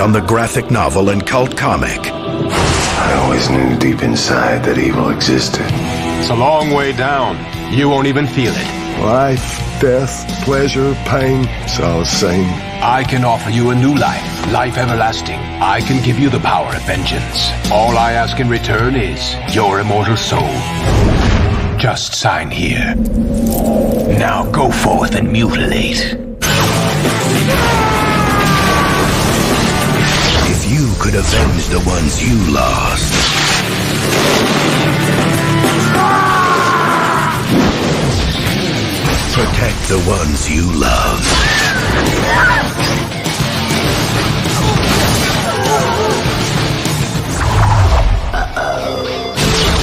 on the graphic novel and cult comic. I always knew deep inside that evil existed. It's a long way down. You won't even feel it. Life, death, pleasure, pain, it's all the same. I can offer you a new life, life everlasting. I can give you the power of vengeance. All I ask in return is your immortal soul. Just sign here. Now go forth and mutilate. If you could avenge the ones you lost, protect the ones you love.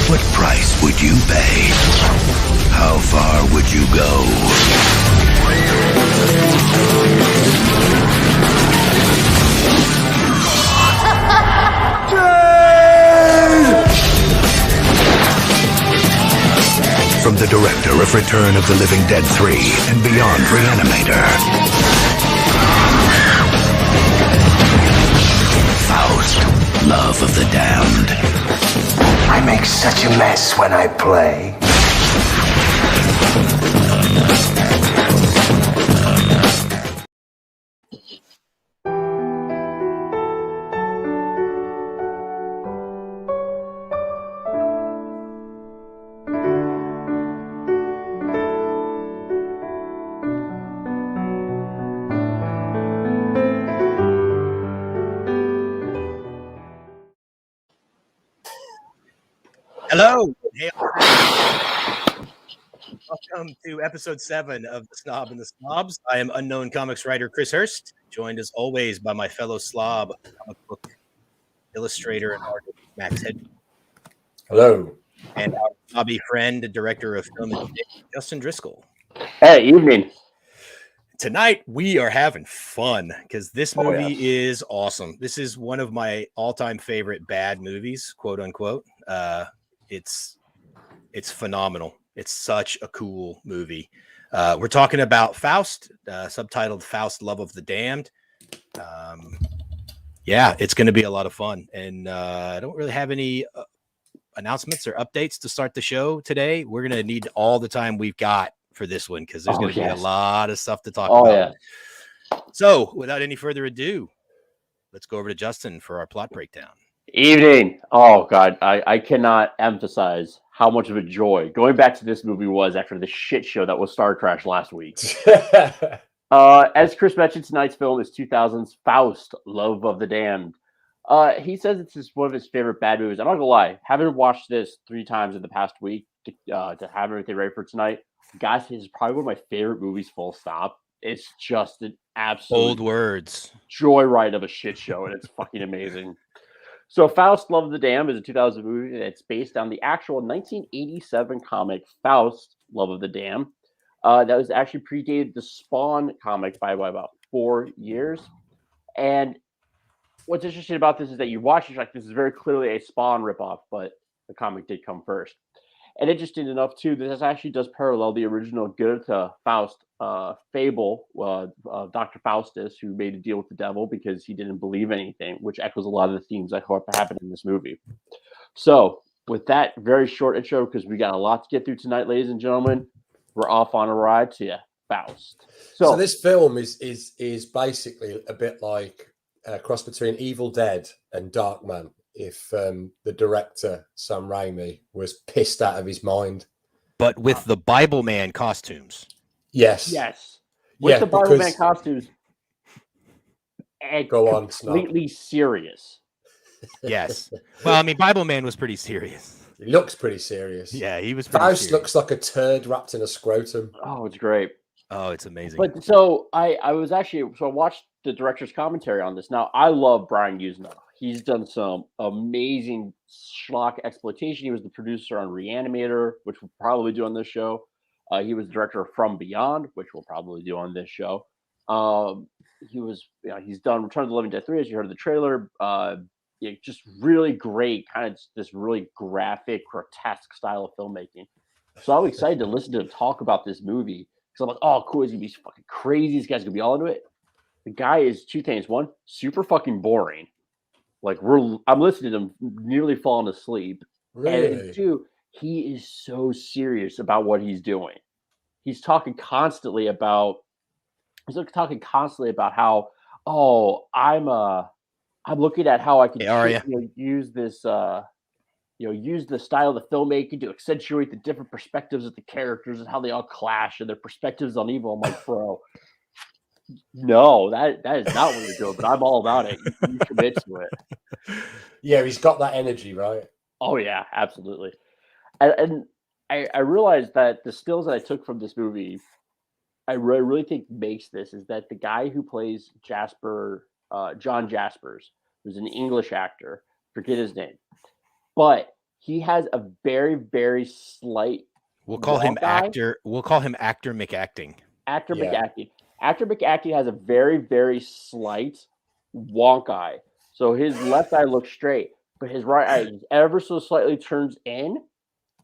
What price would you pay? How far would you go? From the director of Return of the Living Dead 3 and Beyond Reanimator, Faust, Love of the Damned. I make such a mess when I play. Hello. Hey, welcome to episode 7 of the Snob and the Slobs. I am unknown comics writer Chris Hurst, joined as always by my fellow slob, comic book illustrator and artist Max Head. Hello. And our hobby friend, and director of film and editing, Justin Driscoll. Hey, evening. Tonight we are having fun because this movie is awesome. This is one of my all-time favorite bad movies, quote unquote. It's phenomenal. It's such a cool movie. We're talking about Faust, subtitled Faust, Love of the Damned. Yeah, it's going to be a lot of fun. And I don't really have any announcements or updates to start the show today. We're going to need all the time we've got for this one because there's going to be a lot of stuff to talk about. Yeah. So without any further ado, let's go over to Justin for our plot breakdown. Evening. Oh, God. I cannot emphasize how much of a joy going back to this movie was after the shit show that was Star Crash last week. As Chris mentioned, tonight's film is 2000's Faust, Love of the Damned. He says it's one of his favorite bad movies. I'm not going to lie. Having watched this 3 times in the past week to have everything ready for tonight, guys, it's probably one of my favorite movies, full stop. It's just an absolute bold words joyride of a shit show, and it's fucking amazing. So Faust, Love of the Damned is a 2000 movie that's based on the actual 1987 comic Faust, Love of the Damned. That was actually predated the Spawn comic by about 4 years. And what's interesting about this is that you watch it, like, this is very clearly a Spawn ripoff, but the comic did come first. And interesting enough, too, this actually does parallel the original Goethe Faust fable of Dr. Faustus, who made a deal with the devil because he didn't believe anything, which echoes a lot of the themes I hope happen in this movie. So, with that very short intro, because we got a lot to get through tonight, ladies and gentlemen, we're off on a ride to Faust. So this film is basically a bit like a cross between Evil Dead and Darkman. If the director, Sam Raimi, was pissed out of his mind. But with the Bible Man costumes. Yes. With the Bible Man costumes. And go on, completely serious. Yes. Well, I mean, Bible Man was pretty serious. He looks pretty serious. Yeah, he was pretty Faust serious. Looks like a turd wrapped in a scrotum. Oh, it's great. Oh, it's amazing. But so I watched the director's commentary on this. Now, I love Brian Usna. He's done some amazing schlock exploitation. He was the producer on Reanimator, which we'll probably do on this show. He was the director of From Beyond, which we'll probably do on this show. He's done Return of the Living Dead 3, as you heard in the trailer. Just really great, kind of this really graphic, grotesque style of filmmaking. So I'm excited to listen to him talk about this movie. Because I'm like, oh, cool, he's going to be fucking crazy. This guy's going to be all into it. The guy is two things. One, super fucking boring. Like I'm listening to him nearly falling asleep. Really? And two, he is so serious about what he's doing. He's talking constantly about how, oh, I'm looking at how I can use this use the style of the filmmaking to accentuate the different perspectives of the characters and how they all clash and their perspectives on evil. I'm like, bro, no, that is not what you're doing, but I'm all about it. You commit to it. Yeah, he's got that energy, right? Oh yeah, absolutely. And I realized that the stills that I took from this movie, I really think makes this is that the guy who plays Jasper, John Jaspers, who's an English actor, forget his name, but he has a very, very slight. We'll call him actor. We'll call him actor McActing. Actor McActing. Actor McActing has a very, very slight wonk eye. So his left eye looks straight, but his right eye ever so slightly turns in.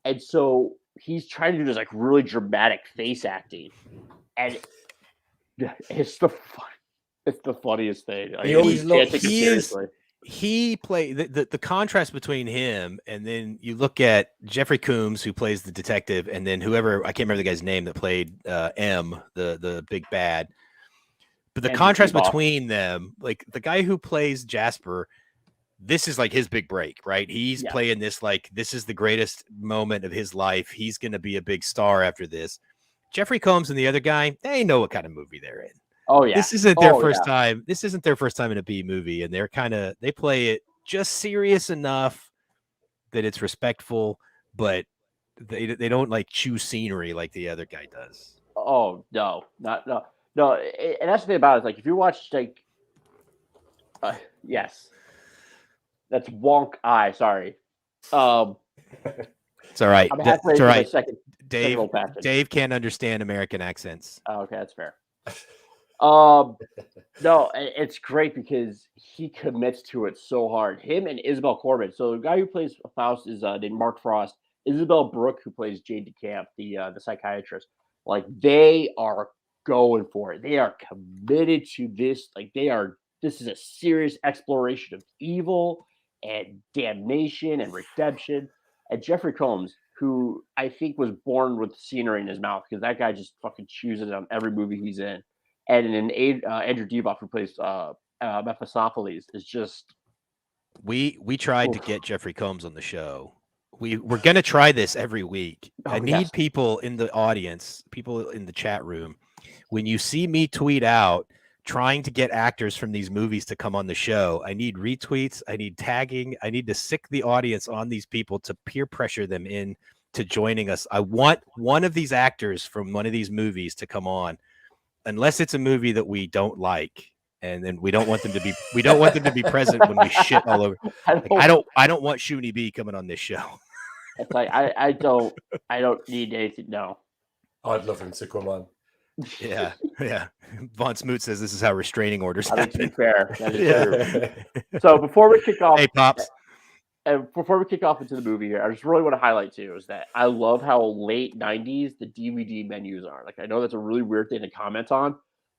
And so he's trying to do this like really dramatic face acting. And it's the funniest thing. Like, he always looks. He played the contrast between him and then you look at Jeffrey Combs, who plays the detective, and then whoever, I can't remember the guy's name that played M, the big bad. But the contrast between them, like the guy who plays Jasper, this is like his big break, right? He's playing this like this is the greatest moment of his life. He's going to be a big star after this. Jeffrey Combs and the other guy, they know what kind of movie they're in. Oh yeah, this isn't their first time. This isn't their first time in a B movie, and they play it just serious enough that it's respectful, but they don't like chew scenery like the other guy does. Oh no. And that's the thing about it. Like if you watch like, yes, that's wonk eye. Sorry. It's all right. It's all right. Dave can't understand American accents. Oh, okay, that's fair. No, it's great because he commits to it so hard. Him and Isabel Corbin. So the guy who plays Faust is named Mark Frost. Isabel Brooke, who plays Jade DeCamp, the psychiatrist. Like they are going for it. They are committed to this. Like this is a serious exploration of evil and damnation and redemption. And Jeffrey Combs, who I think was born with scenery in his mouth, because that guy just fucking chews it on every movie he's in. And then Andrew Divoff, who plays Mephistopheles, is just. We tried to get Jeffrey Combs on the show. We're going to try this every week. I need people in the audience, people in the chat room. When you see me tweet out trying to get actors from these movies to come on the show, I need retweets. I need tagging. I need to sick the audience on these people to peer pressure them in to joining us. I want one of these actors from one of these movies to come on, unless it's a movie that we don't like. And then we don't want them to be present when we shit all over. Like, I don't want Shoonie B coming on this show. It's like I don't need anything. No, I'd love him to come on. Yeah. Von Smoot says this is how restraining orders happen. To be fair, that is true. So before we kick off, hey Pops, and before we kick off into the movie here, I just really want to highlight too is that I love how late '90s the DVD menus are. Like I know that's a really weird thing to comment on,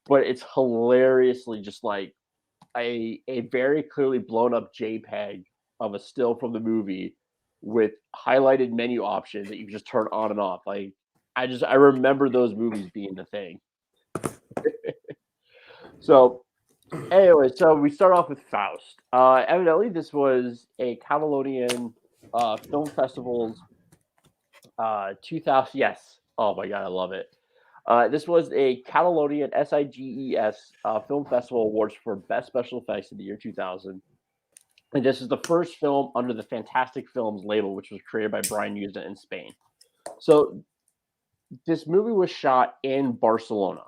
but it's hilariously just like a very clearly blown up JPEG of a still from the movie with highlighted menu options that you can just turn on and off. Like I remember those movies being the thing. So anyway, so we start off with Faust. Evidently, this was a Catalonian film festival's 2000. Yes. Oh my god, I love it. This was a Catalonian SIGES Film Festival Awards for Best Special Effects in the year 2000. And this is the first film under the Fantastic Films label, which was created by Brian Usna in Spain. So this movie was shot in Barcelona,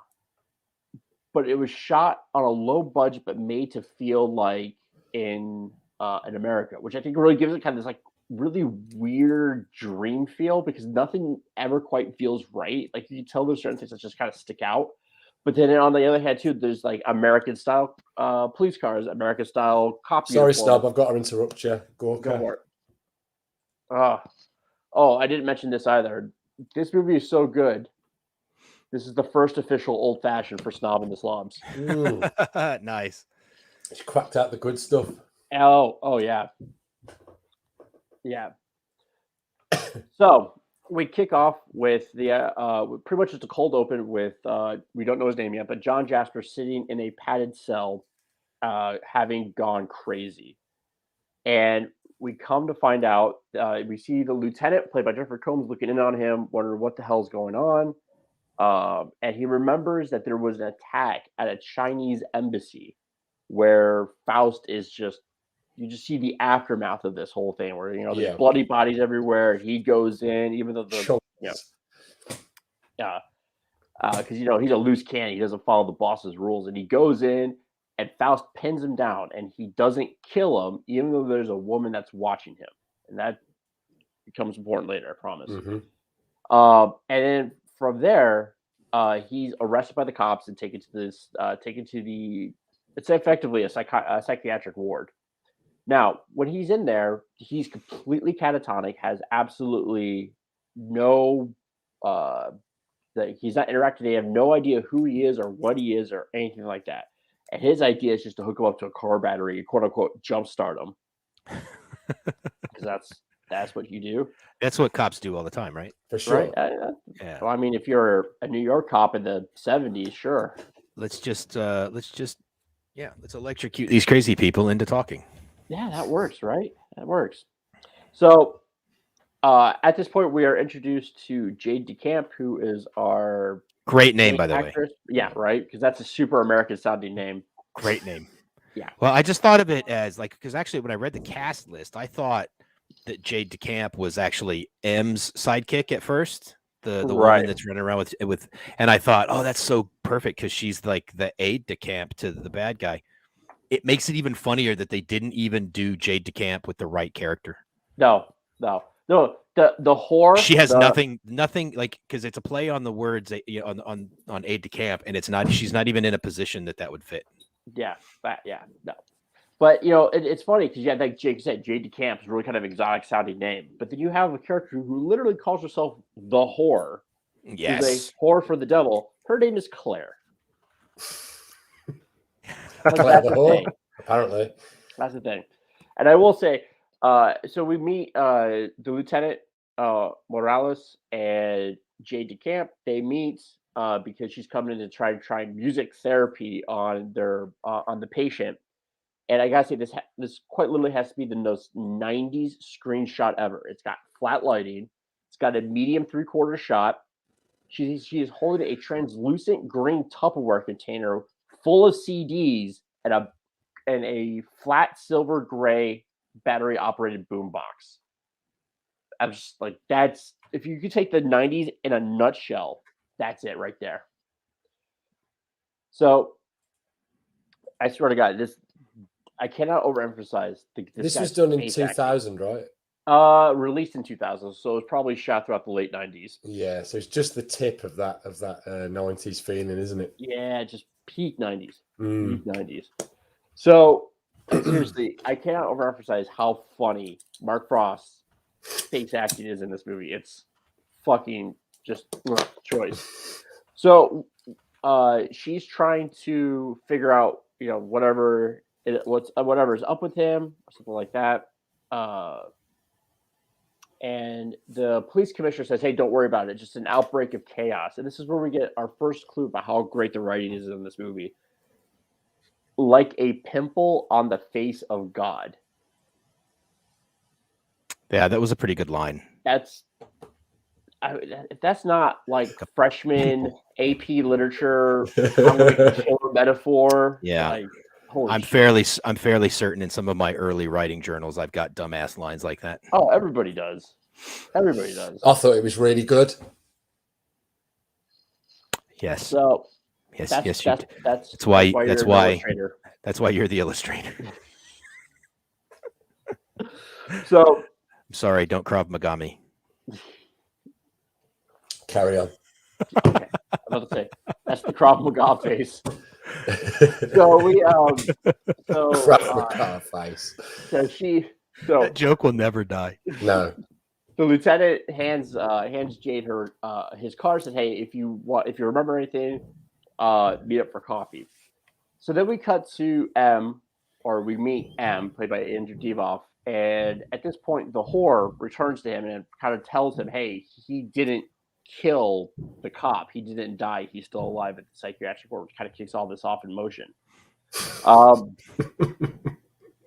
but it was shot on a low budget, but made to feel like in America, which I think really gives it kind of this like really weird dream feel because nothing ever quite feels right. Like you can tell there's certain things that just kind of stick out. But then on the other hand, too, there's like American style police cars, American style cop. Sorry, Snob, I've got to interrupt you. Go for it. Oh, I didn't mention this either. This movie is so good. This is the first official old fashioned for Snob and the Slobs. Nice. He's cracked out the good stuff. Oh yeah. Yeah. So we kick off with the pretty much just a cold open with we don't know his name yet, but John Jasper sitting in a padded cell, having gone crazy. And we come to find out, we see the lieutenant, played by Jeffrey Combs, looking in on him, wondering what the hell's going on. And he remembers that there was an attack at a Chinese embassy where Faust is you just see the aftermath of this whole thing where, there's bloody bodies everywhere. He goes in, even though because, he's a loose cannon. He doesn't follow the boss's rules. And he goes in, and Faust pins him down, and he doesn't kill him, even though there's a woman that's watching him. And that becomes important later, I promise. Mm-hmm. And then from there, he's arrested by the cops and taken to it's effectively a psychiatric ward. Now, when he's in there, he's completely catatonic, has absolutely no, he's not interacting. They have no idea who he is or what he is or anything like that. And his idea is just to hook him up to a car battery, quote unquote, jumpstart him. Because that's what you do. That's what cops do all the time, right? For sure. Right? Yeah. Well, I mean, if you're a New York cop in the 70s, sure. Let's electrocute these crazy people into talking. Yeah, that works, right? That works. So at this point, we are introduced to Jade DeCamp, who is our great name, by the way. Yeah, right? Because that's a super American sounding name. Great name. Yeah. Well, I just thought of it as because actually when I read the cast list, I thought that Jade DeCamp was actually M's sidekick at first. The woman that's running around with, and I thought, oh, that's so perfect because she's like the aide de camp to the bad guy. It makes it even funnier that they didn't even do Jade DeCamp with the right character. No. The whore. She has nothing like because it's a play on the words on aide de camp, and she's not even in a position that would fit. Yeah, no. But it's funny because like Jake said, Jade DeCamp is really kind of exotic sounding name. But then you have a character who literally calls herself the whore. Yes, who's a whore for the devil. Her name is Claire. Claire the whore, apparently. That's the thing. And I will say, so we meet the Lieutenant Morales and Jade DeCamp. They meet because she's coming in to try music therapy on the patient. And I gotta say, this quite literally has to be the most 90s screenshot ever. It's got flat lighting. It's got a medium 3/4 shot. She is holding a translucent green Tupperware container full of CDs and a flat silver gray battery operated boombox. I'm just like, that's, if you could take the 90s in a nutshell, that's it right there. So I swear to God, I cannot overemphasize. This was done in 2000, right? Released in 2000, so it was probably shot throughout the late 90s. Yeah, so it's just the tip of that 90s feeling, isn't it? Yeah, just peak 90s. Peak 90s. So seriously, I cannot overemphasize how funny Mark Frost's face acting is in this movie. It's fucking just choice. So she's trying to figure out, whatever is up with him or something like that. And the police commissioner says, hey, don't worry about it. Just an outbreak of chaos. And this is where we get our first clue about how great the writing is in this movie. Like a pimple on the face of God. Yeah, that was a pretty good line. If that's not like freshman AP literature metaphor. Yeah. Like, I'm fairly certain in some of my early writing journals I've got dumbass lines like that. Oh, everybody does. Everybody does. I thought it was really good. Yes. So yes, that's why you're the illustrator. So I'm sorry, don't Krav Maga me. Carry on. Okay. I'm about to say that's the Krav Maga face. So we Krav Maga face. So that joke will never die. No. The lieutenant hands Jade his card. Says, "Hey, if you remember anything, meet up for coffee." So then we cut to M, or we meet M, played by Andrew Divoff, and at this point, the whore returns to him and kind of tells him, "Hey, he didn't kill the cop. He didn't die. He's still alive at the psychiatric ward," which kind of kicks all this off in motion.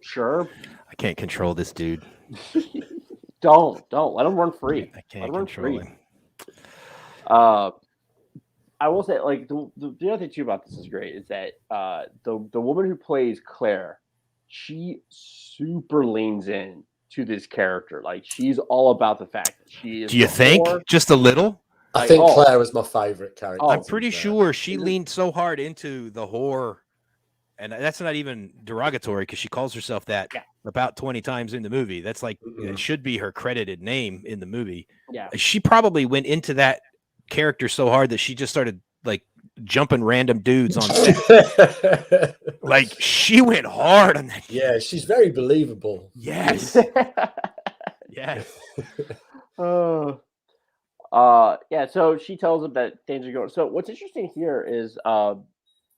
Sure. I can't control this dude. Don't let him run free. I can't control him. I will say, like, the other thing too about this is great is that the woman who plays Claire, she super leans in to this character. Like, she's all about the fact that she is. Do you think just a little? I think Claire was my favorite character. I'm pretty sure she leaned so hard into the whore, and that's not even derogatory because she calls herself that about 20 times in the movie. That's like it should be her credited name in the movie. Yeah, she probably went into that character so hard that she just started like jumping random dudes on set. Like she went hard on that. Yeah, she's very believable. Yes. Yes. Yeah, so she tells him that things are going. So what's interesting here is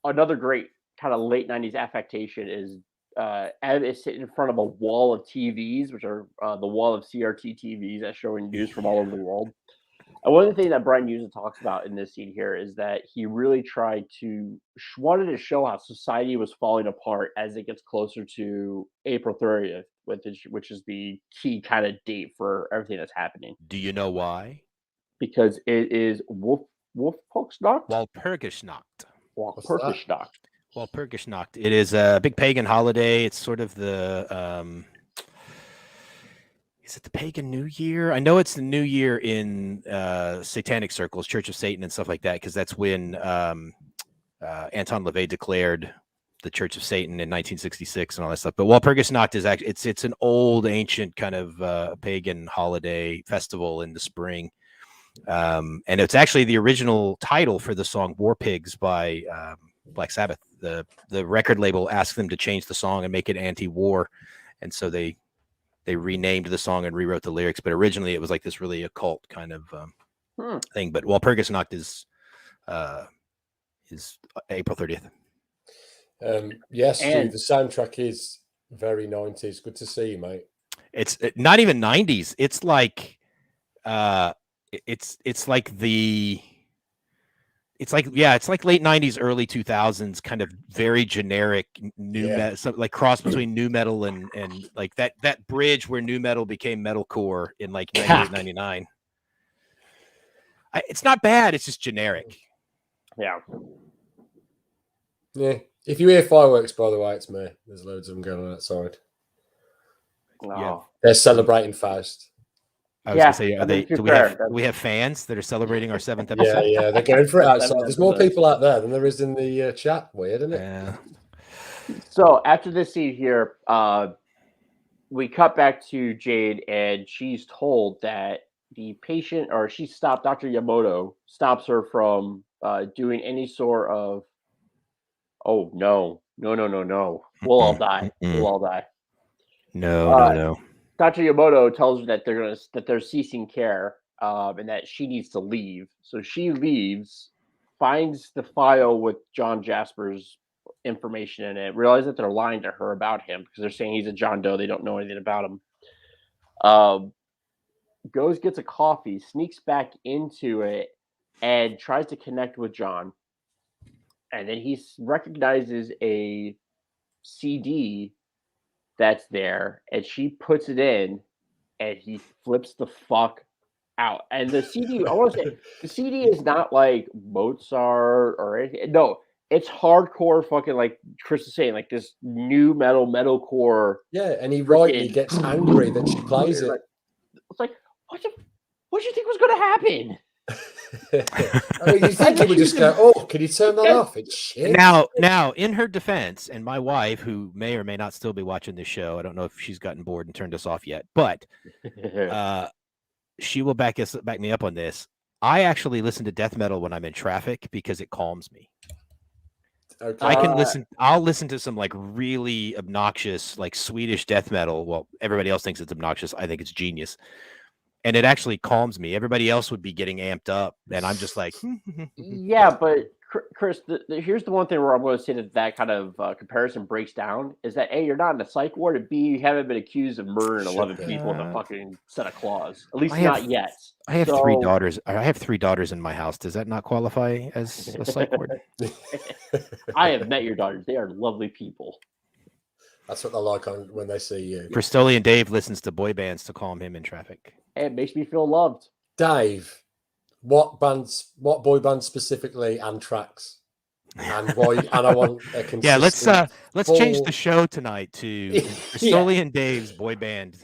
another great kind of late 90s affectation is Ed is sitting in front of a wall of TVs, which are the wall of CRT TVs that's showing news from all over the world. And one of the things that Brian Usen talks about in this scene here is that he really wanted to show how society was falling apart as it gets closer to April 30th, which is the key kind of date for everything that's happening. Do you know why? Because it is Walpurgisnacht. Walpurgisnacht. It is a big pagan holiday. It's sort of the is it the pagan New Year? I know it's the New Year in satanic circles, Church of Satan and stuff like that, because that's when Anton LaVey declared the Church of Satan in 1966 and all that stuff. But Walpurgisnacht is actually it's an old, ancient kind of pagan holiday festival in the spring. And it's actually the original title for the song War Pigs by Black Sabbath. The record label asked them to change the song and make it anti-war, and so they renamed the song and rewrote the lyrics. But originally it was like this really occult kind of thing. But Walpurgisnacht is April 30th. Yes, and the soundtrack is very 90s. Good to see you, mate. It's not even 90s. It's like it's like late 90s, early 2000s, kind of very generic metal, like cross between new metal and like that bridge where new metal became metalcore in like 98, 99. It's not bad. It's just generic. Yeah. Yeah. If you hear fireworks, by the way, it's me. There's loads of them going on outside. Oh. Yeah. They're celebrating Faust. I was gonna say, do we have fans that are celebrating our 7th episode? Yeah, they're going for it outside. There's more people out there than there is in the chat. Weird, isn't it? Yeah. So after this scene here, we cut back to Jade, and she's told that the patient, or she stopped, Dr. Yamamoto stops her from doing any sort of, oh, no. We'll all die. We'll all die. No. Dr. Yamamoto tells her that they're ceasing care, and that she needs to leave. So she leaves, finds the file with John Jasper's information in it, realizes that they're lying to her about him because they're saying he's a John Doe. They don't know anything about him. Goes, gets a coffee, sneaks back into it, and tries to connect with John. And then he recognizes a CD that's there, and she puts it in, and he flips the fuck out. And the CD, I want to say, the CD is not like Mozart or anything. No, it's hardcore fucking, like Chris is saying, like this new metalcore. Yeah, and he rightly gets angry that she plays it. It's like, what do you think was going to happen? I mean, you think he would just go, "Oh, can you turn that off?" It's shit. Now, in her defense, and my wife, who may or may not still be watching this show, I don't know if she's gotten bored and turned us off yet, but she will back me up on this. I actually listen to death metal when I'm in traffic because it calms me. Okay. I'll listen to some like really obnoxious, like Swedish death metal. Well, everybody else thinks it's obnoxious. I think it's genius. and it actually calms me. Everybody else would be getting amped up, and I'm just like, Yeah, but Chris, here's the one thing where I'm going to say that kind of comparison breaks down is that A, you're not in a psych ward, and B, you haven't been accused of murdering 11 people with a fucking set of claws. At least not yet. I have 3 daughters. I have 3 daughters in my house. Does that not qualify as a psych ward? I have met your daughters. They are lovely people. That's what they like when they see you. Bristolian Dave listens to boy bands to calm him in traffic. It makes me feel loved. Dave, what boy bands specifically, and tracks, and why? And I want a consistent. Yeah, let's change the show tonight to Bristolian Dave's boy band.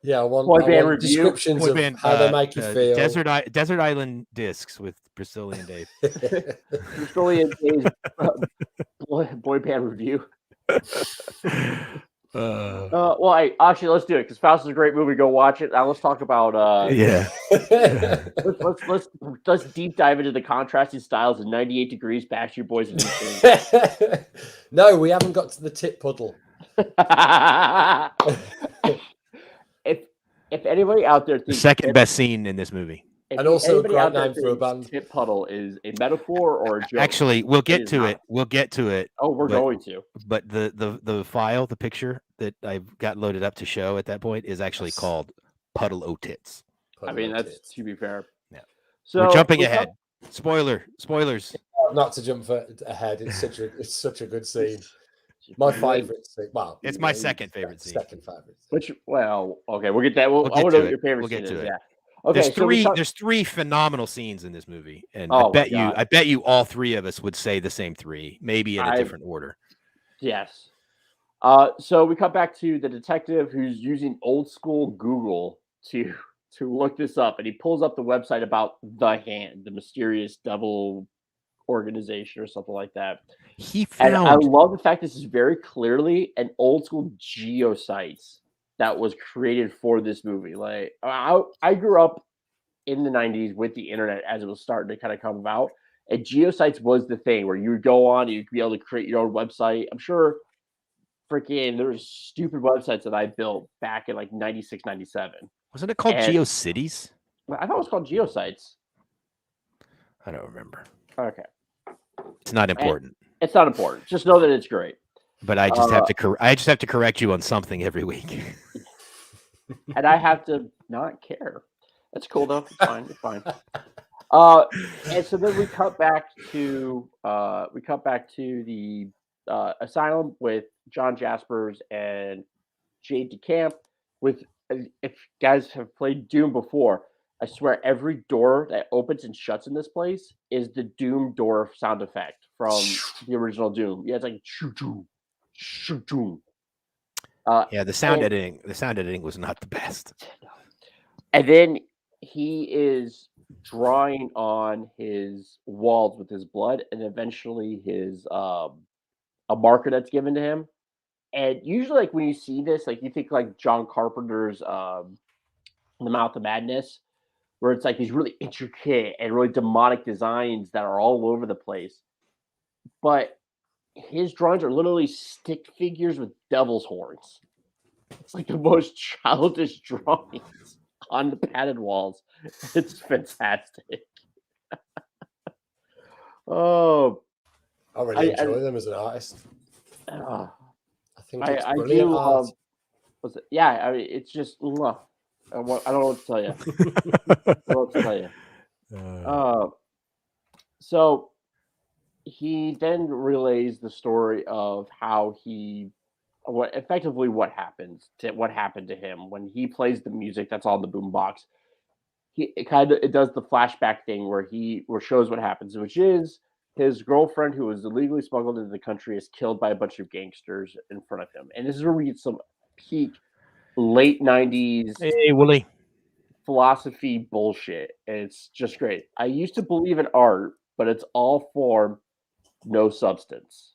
Yeah, I want boy band descriptions of how they make you feel. Desert Island discs with Bristolian Dave. Bristolian Dave's boy band review. Well, actually, let's do it because Faust is a great movie. Go watch it. Now let's talk about. Let's deep dive into the contrasting styles of 98 Degrees, Backstreet Boys, and No, we haven't got to the tit puddle. If anybody out there thinks the second best scene in this movie, and also a great name for a band, tit puddle is a metaphor or a joke. Actually, we'll get to it. We'll get to it. Oh, we're going to. But the file, the picture that I've got loaded up to show at that point is actually called Puddle O Tits. I mean, that's to be fair. Yeah. So we're jumping ahead. Spoilers. Not to jump ahead. It's such a good scene. My favorite scene. Well, it's my second favorite scene. Second favorite. Which, well, okay, we'll get that. I want to know what your favorite scene is. Yeah. Okay, there's 3 phenomenal scenes in this movie, and I bet you all 3 of us would say the same 3, maybe in a different order. Yes. So we cut back to the detective who's using old school Google to look this up, and he pulls up the website about the Hand, the mysterious devil organization or something like that. And I love the fact this is very clearly an old school geosite that was created for this movie. Like I grew up in the 90s with the internet as it was starting to kind of come about, and geosites was the thing where you would go on, you'd be able to create your own website. I'm sure there was stupid websites that I built back in like 96, 97. Wasn't it called GeoCities? I thought it was called geosites. I don't remember. Okay. It's not important. It's not important. Just know that it's great. But I just have to correct you on something every week. And I have to not care. That's cool though. It's fine. It's fine. And so then we cut back to the asylum with John Jaspers and Jade DeCamp. If guys have played Doom before, I swear every door that opens and shuts in this place is the Doom door sound effect from the original Doom. Yeah, it's like choo choo, choo choo. Yeah, the sound editing was not the best. And then he is drawing on his walls with his blood, and eventually his a marker that's given to him. And usually, like when you see this, like you think like John Carpenter's The Mouth of Madness, where it's like these really intricate and really demonic designs that are all over the place. But his drawings are literally stick figures with devil's horns. It's like the most childish drawings on the padded walls. It's fantastic. I really enjoy them as an artist. I think it's brilliant art. Yeah, I mean, it's just. I don't know what to tell you. I don't know what to tell you. So he then relays the story of how what happened to him when he plays the music that's on the boombox. It does the flashback thing where shows what happens, which is his girlfriend, who was illegally smuggled into the country, is killed by a bunch of gangsters in front of him. And this is where we get some peak late 90s philosophy bullshit. It's just great. I used to believe in art, but it's all form, no substance.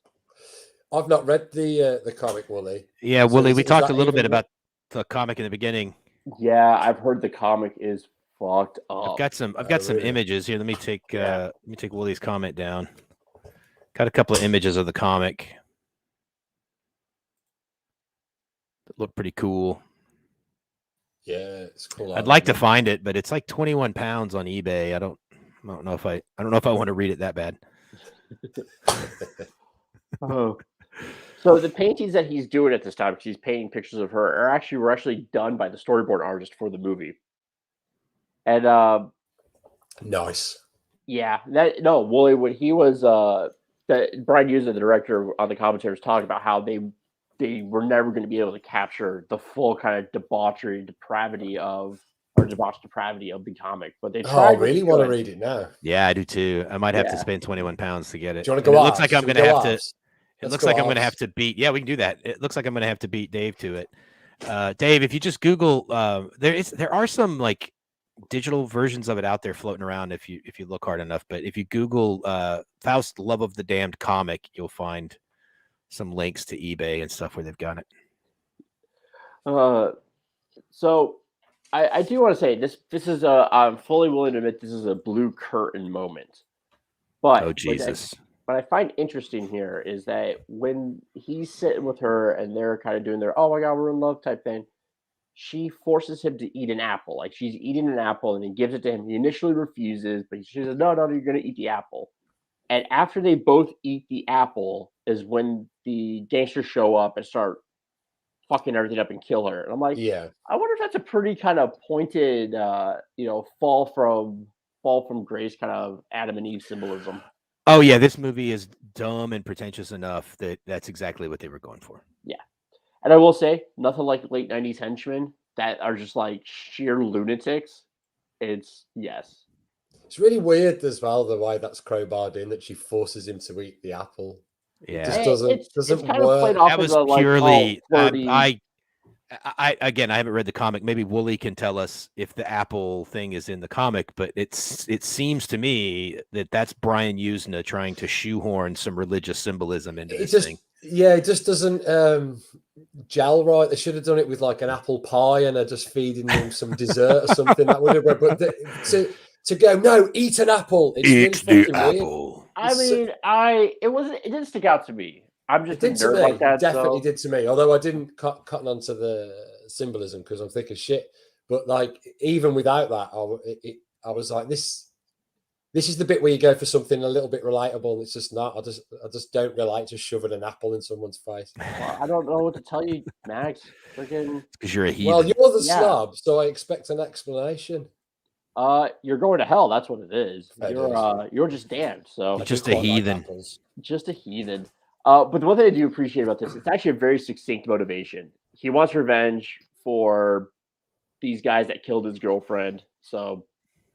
I've not read the comic, Wooly. Yeah, so Wooly, we talked a little bit about the comic in the beginning. Yeah, I've heard the comic is fucked up. I've got some images here. Let me take Wooly's comment down. Got a couple of images of the comic that look pretty cool. Yeah, it's cool. I'd like to find it, but it's like 21 pounds on eBay. I don't know if I want to read it that bad. Oh. So the paintings that he's doing at this time, because he's painting pictures of her, were actually done by the storyboard artist for the movie. And nice. Yeah, Wooly, when he was that Brian User, the director on the commentary, was talking about how they were never going to be able to capture the full kind of debauched depravity of the comic, but they tried. I really want to read it now. Yeah, I do too. I might have to spend 21 pounds to get it. Do you want to go? It looks like I'm going to have to. It looks like I'm going to have to beat. Yeah, we can do that. It looks like I'm going to have to beat Dave to it. Dave, if you just Google, there are some like digital versions of it out there floating around if you look hard enough. But if you Google Faust Love of the Damned comic, you'll find some links to eBay and stuff where they've got it. So I do want to say this is I'm fully willing to admit this is a blue curtain moment. But oh Jesus. What I find interesting here is that when he's sitting with her and they're kind of doing their "oh my god, we're in love" type thing, she forces him to eat an apple. Like she's eating an apple and he gives it to him. He initially refuses, but she says, no, you're going to eat the apple. And after they both eat the apple is when the gangsters show up and start fucking everything up and kill her. And I'm like, yeah, I wonder if that's a pretty kind of pointed, fall from grace kind of Adam and Eve symbolism. Oh yeah, this movie is dumb and pretentious enough that that's exactly what they were going for. Yeah. And I will say, nothing like late 90s henchmen that are just like sheer lunatics. It's yes. It's really weird as well the way that's crowbarred in, that she forces him to eat the apple. Yeah, it just doesn't kind work. Of played off that was as purely. I Again, I haven't read the comic. Maybe Wooly can tell us if the apple thing is in the comic, but it seems to me that that's Brian Usna trying to shoehorn some religious symbolism into this thing. Yeah, it just doesn't gel right. They should have done it with like an apple pie and are just feeding them some dessert or something. That would have worked. But to go, no, eat an apple. It's eat really the apple. Weird. It didn't stick out to me. I'm just it did to me. like that. Definitely did to me. Although I didn't cotton onto the symbolism because I'm thick as shit. But like even without that, I was like, this is the bit where you go for something a little bit relatable, and it's just not. I just don't relate to shoving an apple in someone's face. Well, I don't know what to tell you, Max. Because you're a heathen. Well, you're the snob, so I expect an explanation. You're going to hell. That's what it is. You're just damned. So just a heathen. Just a heathen. But the one thing I do appreciate about this, it's actually a very succinct motivation. He wants revenge for these guys that killed his girlfriend. So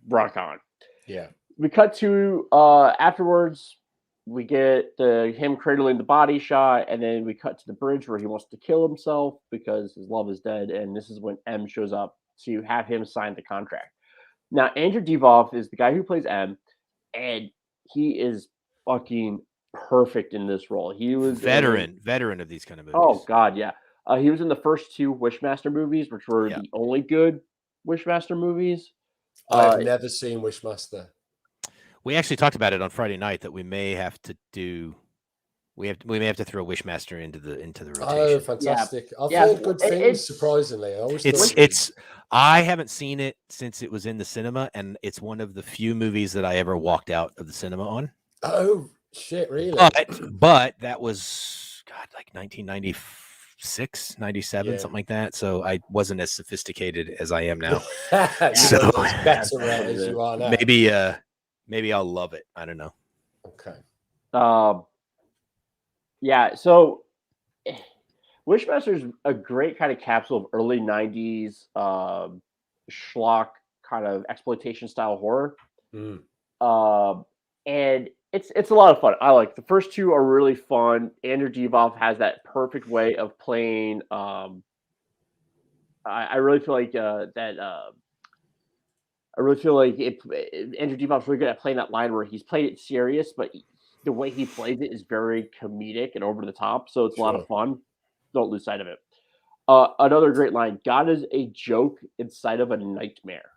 rock on. Yeah. We cut to afterwards. We get him cradling the body shot, and then we cut to the bridge where he wants to kill himself because his love is dead. And this is when M shows up to have him sign the contract. Now, Andrew Divoff is the guy who plays M, and he is fucking perfect in this role. He was veteran of these kind of movies. Oh God, yeah. He was in the first two Wishmaster movies, which were the only good Wishmaster movies. I've never seen Wishmaster. We actually talked about it on Friday night that we may have to do. We may have to throw Wishmaster into the rotation. Oh, fantastic! I've heard good things. Surprisingly, I haven't seen it since it was in the cinema, and it's one of the few movies that I ever walked out of the cinema on. Oh shit! Really? But that was like 1996, 97, something like that. So I wasn't as sophisticated as I am now. So better as you are now. Maybe I'll love it. I don't know. Okay. Yeah, so Wishmaster is a great kind of capsule of early 90s schlock kind of exploitation style horror. And it's a lot of fun. I like the first two are really fun. Andrew Divoff has that perfect way of playing. I really feel like Andrew Divoff's really good at playing that line where he's played it serious, but the way he plays it is very comedic and over the top. So it's a lot of fun. Don't lose sight of it. Another great line: God is a joke inside of a nightmare.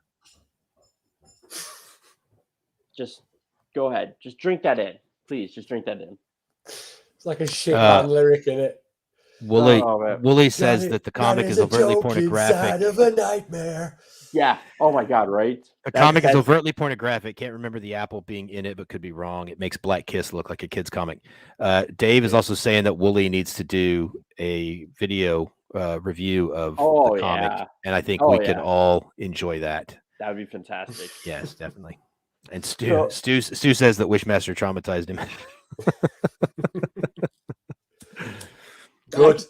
Just go ahead. Just drink that in. Please, just drink that in. It's like a shit lyric in it. Wooly says that the comic is overtly pornographic. Of a nightmare. Yeah. Oh my God. Right. The comic is overtly pornographic. Can't remember the apple being in it, but could be wrong. It makes Black Kiss look like a kid's comic. Dave is also saying that Wooly needs to do a video review of the comic, and I think we could all enjoy that. That would be fantastic. Yes, definitely. And Stu says that Wishmaster traumatized him. Good.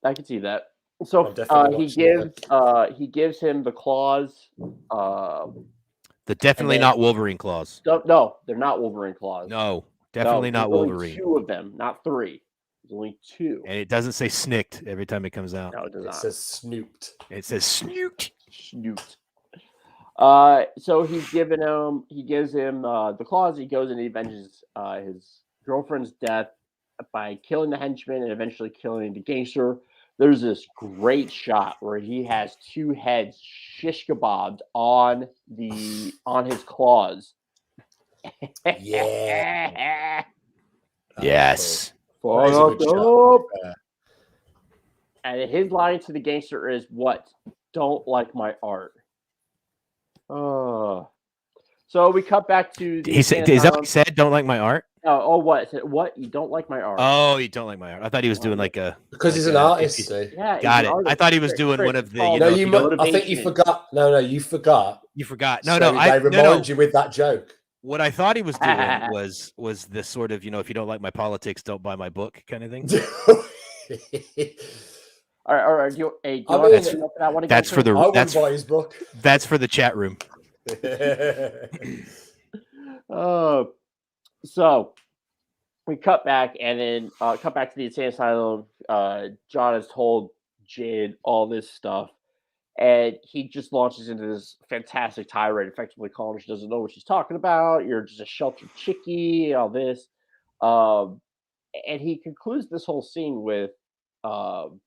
I can see that. So he gives him the claws. The definitely not Wolverine claws. No, they're not Wolverine claws. No, definitely not Wolverine. Only 2 of them, not 3. There's only 2. And it doesn't say snicked every time it comes out. No, it does not. It says snooped. It says snooped. Snooped. So he gives him the claws. He goes and he avenges his girlfriend's death by killing the henchman and eventually killing the gangster. There's this great shot where he has 2 heads shish kebabbed on his claws. Yeah. Yes. And his line to the gangster is, "What? Don't like my art." Oh. So we cut back to the. Is that what he said? Don't like my art? What? What? You don't like my art? Oh, you don't like my art. I thought he was doing like a because he's an artist. Yeah, got it. I thought he was doing one of the. I think you forgot. No, you forgot. You forgot. No. They remind you with that joke. What I thought he was doing was this sort of, if you don't like my politics, don't buy my book kind of thing. All right. That's for the. I wouldn't buy his book. That's for the chat room. So we cut back and then cut back to the insane asylum. John has told Jade all this stuff, and he just launches into this fantastic tirade, effectively calling her she doesn't know what she's talking about. You're just a sheltered chickie, all this. And he concludes this whole scene with, complain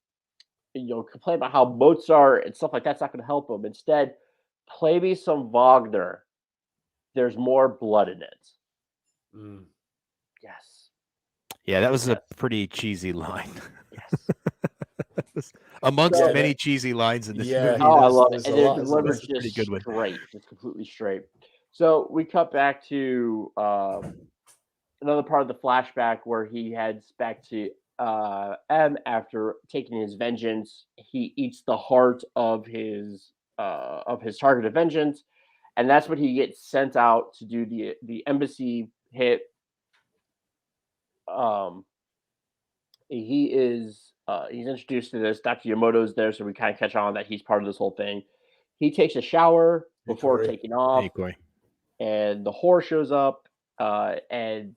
about how Mozart and stuff like that's not going to help him. Instead, play me some Wagner. There's more blood in it. Mm. Yes. Yeah, that was a pretty cheesy line. Yes. Amongst many cheesy lines in this movie. I love it. And they're delivered just straight, just completely straight. So we cut back to another part of the flashback where he heads back to M after taking his vengeance. He eats the heart of his target of vengeance, and that's when he gets sent out to do the embassy hit. He's introduced to this. Dr. Yamamoto's there, so we kind of catch on that he's part of this whole thing. He takes a shower before taking off, and the whore shows up, and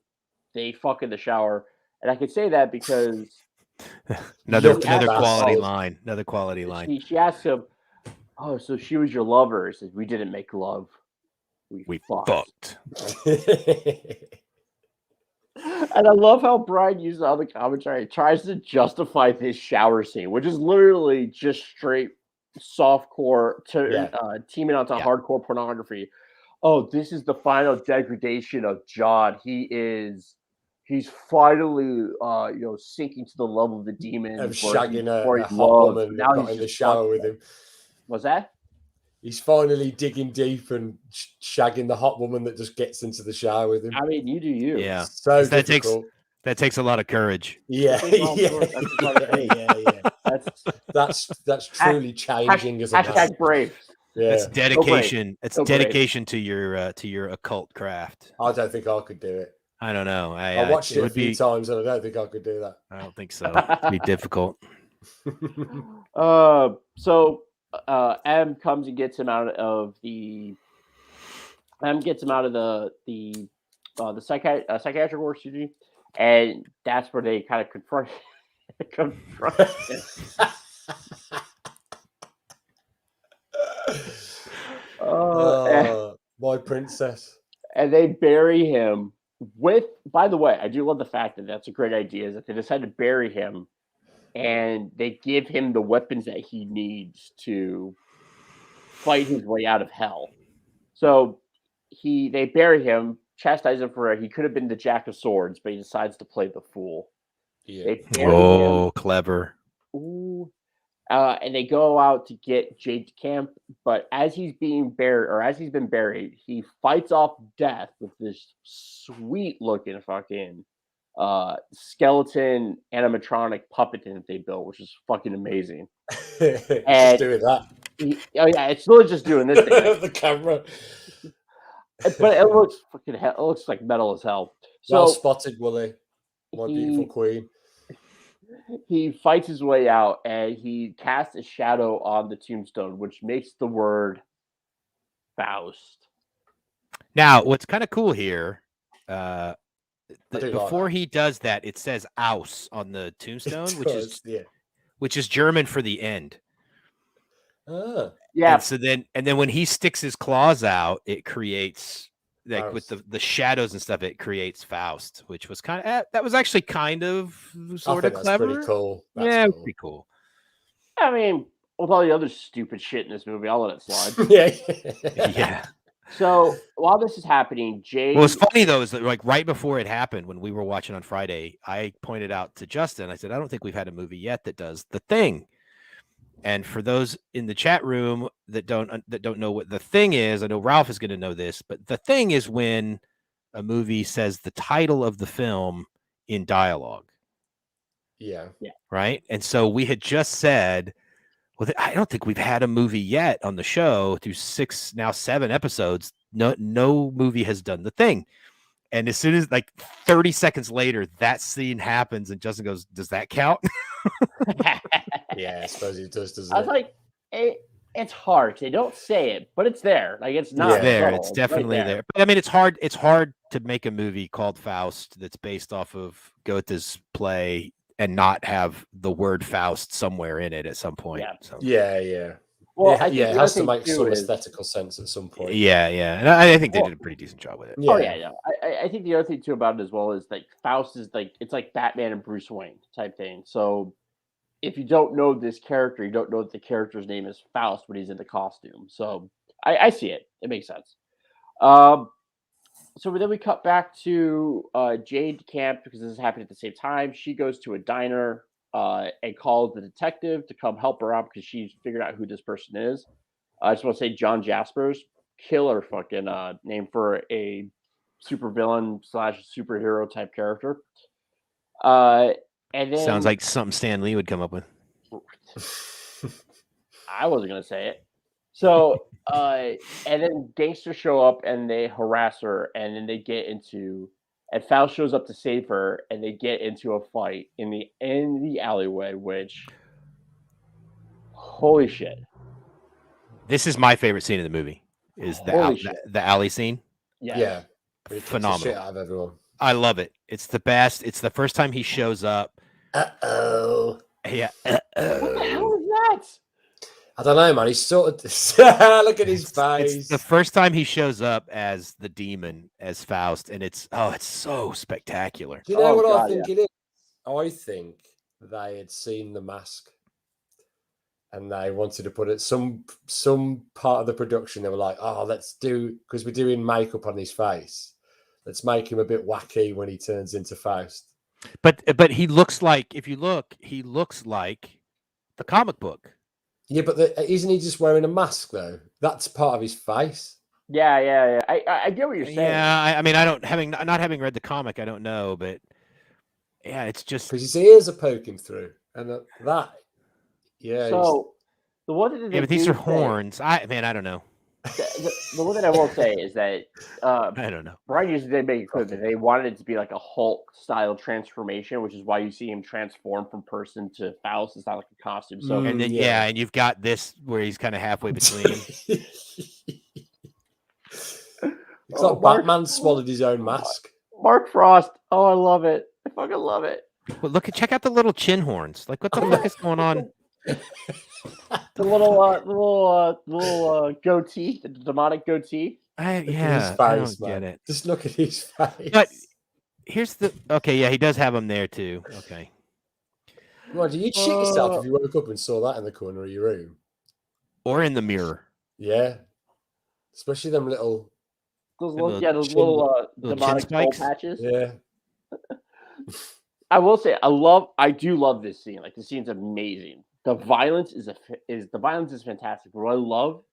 they fuck in the shower. And I could say that because another quality line. Another quality line. She asks him, "Oh, so she was your lover?" He says, "We didn't make love. We fucked." And I love how Brian uses all the commentary, tries to justify this shower scene, which is literally just straight softcore teaming onto hardcore pornography. Oh, this is the final degradation of John. He's finally sinking to the level of the demon. Of shagging a hot woman that got in the shower with him. What's that? He's finally digging deep and shagging the hot woman that just gets into the shower with him. I mean, you do you. Yeah. So that takes a lot of courage. Yeah. That's truly changing as a man. Brave. Yeah. That's dedication. It's dedication to your occult craft. I don't think I could do it. I don't know. I watched it a few times and I don't think I could do that. I don't think so. It'd be difficult. So M comes and gets him out of the psychiatric ward, and that's where they kind of confront him. My princess. And they bury him with. By the way, I do love the fact that that's a great idea. Is that they decide to bury him. And they give him the weapons that he needs to fight his way out of hell. So they bury him, chastise him for he could have been the Jack of Swords, but he decides to play the fool. Yeah. Oh, clever. And they go out to get Jade to camp, but as he's being buried, or as he's been buried, he fights off death with this sweet looking fucking skeleton animatronic puppet thing that they built, which is fucking amazing. Just doing that. Oh yeah, it's really just doing this thing. The camera. But it looks fucking hell. It looks like metal as hell. So Well spotted, Wooly. My beautiful queen. He fights his way out and he casts a shadow on the tombstone, which makes the word Faust. Now, what's kind of cool here, before he does that, it says "aus" on the tombstone, which is German for the end. Yeah. And then when he sticks his claws out, it creates like Faust. with the shadows and stuff. It creates Faust, which was kind of that was actually kind of sort of clever. Pretty cool. That's pretty cool. I mean, with all the other stupid shit in this movie, I'll let it slide. Yeah. So while this is happening, Jade. What's funny though is that like right before it happened, when we were watching on Friday, I pointed out to Justin. I said, I don't think we've had a movie yet that does The Thing. And for those in the chat room that don't know what The Thing is, I know Ralph is going to know this, but The Thing is when a movie says the title of the film in dialogue. Yeah. Right. And so we had just said, well, I don't think we've had a movie yet on the show through 7 episodes. No movie has done The Thing. And as soon as like 30 seconds later, that scene happens and Justin goes, does that count? Yeah, I suppose it does, doesn't I was like, it's hard. They don't say it, but it's there. Like it's not there. subtle. It's definitely right there. But I mean, it's hard to make a movie called Faust that's based off of Goethe's play and not have the word Faust somewhere in it at some point. Yeah. So. Yeah. Well, it has to make some aesthetical sense at some point. Yeah. And I think they did a pretty decent job with it. Yeah. Oh yeah. I think the other thing too about it as well is like Faust is like it's like Batman and Bruce Wayne type thing. So if you don't know this character, you don't know that the character's name is Faust when he's in the costume. So I see it. It makes sense. So then we cut back to Jade camp because this is happening at the same time. She goes to a diner and calls the detective to come help her out because she's figured out who this person is. I just want to say John Jaspers, killer fucking name for a supervillain / superhero type character. And then sounds like something Stan Lee would come up with. I wasn't gonna say it. So and then gangsters show up and they harass her, and then they get into and Faust shows up to save her, and they get into a fight in the alleyway, which holy shit. This is my favorite scene in the movie. Is the alley scene. Yeah. Phenomenal. Shit out of everyone. I love it. It's the best. It's the first time he shows up. Uh-oh. Yeah. What the hell is that? I don't know, man. He's sort of look at his face. It's the first time he shows up as the demon, as Faust, and it's so spectacular. Do you know what I think it is? I think they had seen The Mask and they wanted to put it some part of the production. They were like, oh, let's do, because we're doing makeup on his face. Let's make him a bit wacky when he turns into Faust. But he looks like, if you look, he looks like the comic book. Yeah, but isn't he just wearing a mask though? That's part of his face. Yeah. I get what you're saying. Yeah, I mean, not having read the comic, I don't know, but yeah, it's just because his ears are poking through, and that. Yeah. So the one that but these are horns. I don't know. The one that I will say is that I don't know. Brian usually they make it clear that they wanted it to be like a Hulk style transformation, which is why you see him transform from person to Faust. It's not like a costume. So and then and you've got this where he's kind of halfway between. It's like Batman swallowed his own mask. Mark Frost. Oh, I love it. I fucking love it. Well, check out the little chin horns. Like, what the fuck is going on? The little goatee, the demonic goatee. I don't get it. Just look at his face. But here's he does have them there too. Okay. Well, do you shit yourself if you woke up and saw that in the corner of your room? Or in the mirror. Yeah. Especially them little... Those little demonic soul patches. Yeah. I will say, I do love this scene. Like, the scene's amazing. The violence is fantastic. What I love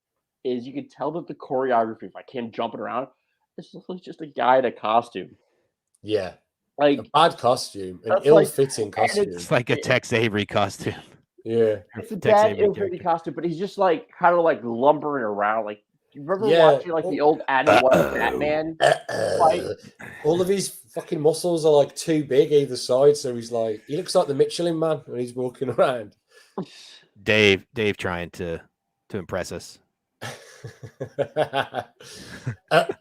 is you can tell that the choreography, like him jumping around, this is just a guy in a costume. Yeah. Like a bad costume, an that's ill-fitting like- costume. It's like a Tex Avery costume. Yeah. It's a Tex bad Avery ill-fitting character. costume, but he's just like kind of like lumbering around. Like, you remember Yeah. watching like the old Adam West Batman fight? All of his fucking muscles are like too big either side, so he looks like the Michelin Man when he's walking around. Dave trying to impress us. Did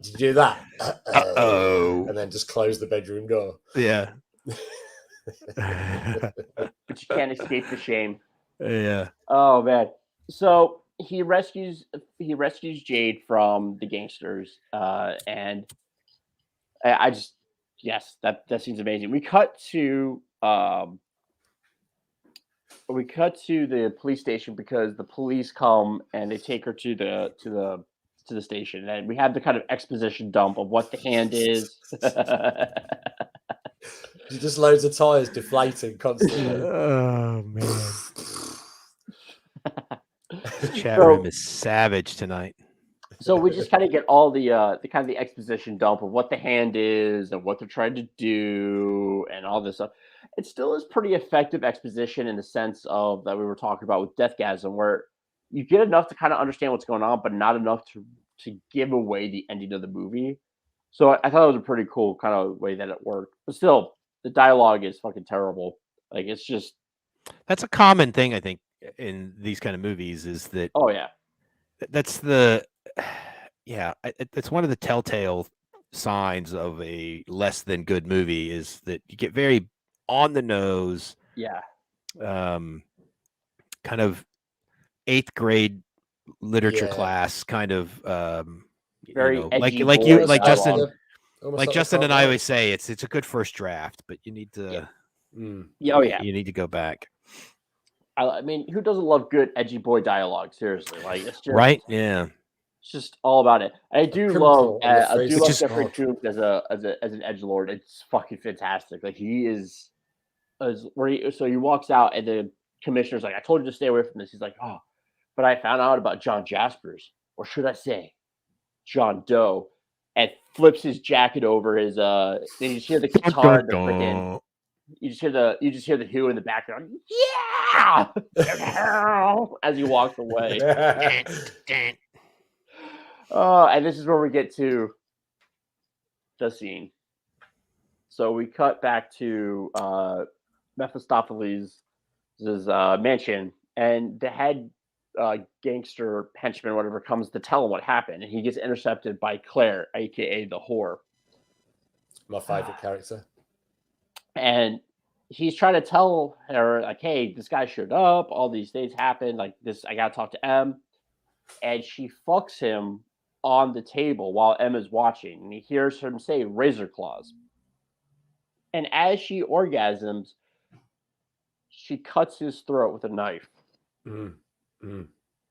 you do that? Uh-oh. And then just close the bedroom door. Yeah. But you can't escape the shame. Yeah. Oh man! So he rescues Jade from the gangsters, and I just that seems amazing. We cut to the police station because the police come and they take her to the station, and we have the kind of exposition dump of what the hand is. Just loads of tires deflating constantly. Oh man. The chat room is savage tonight. So we just kind of get all the kind of the exposition dump of what the hand is and what they're trying to do and all this stuff. It still is pretty effective exposition in the sense of that we were talking about with Deathgasm, where you get enough to kind of understand what's going on, but not enough to give away the ending of the movie. So I thought it was a pretty cool kind of way that it worked. But still, the dialogue is fucking terrible. Like, it's just... That's a common thing, I think, in these kind of movies, is that... Oh, yeah. That's the... Yeah, it's one of the telltale signs of a less than good movie is that you get very on the nose. Yeah. Kind of 8th grade literature class kind of very edgy like dialogue. Justin and I always say it's a good first draft, but you need to you need to go back. I mean, who doesn't love good edgy boy dialogue? Seriously, like it's just right. Yeah, it's just all about it. I do love Jeffrey Combs as an edgelord. It's fucking fantastic. Like he is, so he walks out and the commissioner's like, "I told you to stay away from this." He's like, "Oh, but I found out about John Jaspers, or should I say, John Doe," and flips his jacket over his. Then you just hear the guitar, the freaking. You just hear the Who in the background. Yeah, as he walks away. And this is where we get to the scene. So we cut back to Mephistopheles' mansion, and the head gangster henchman, whatever, comes to tell him what happened, and he gets intercepted by Claire, aka the whore. My favorite character. And he's trying to tell her, like, "Hey, this guy showed up. All these things happened. Like this, I gotta talk to M." And she fucks him on the table while M is watching, and he hears him say "razor claws." And as she orgasms, she cuts his throat with a knife. And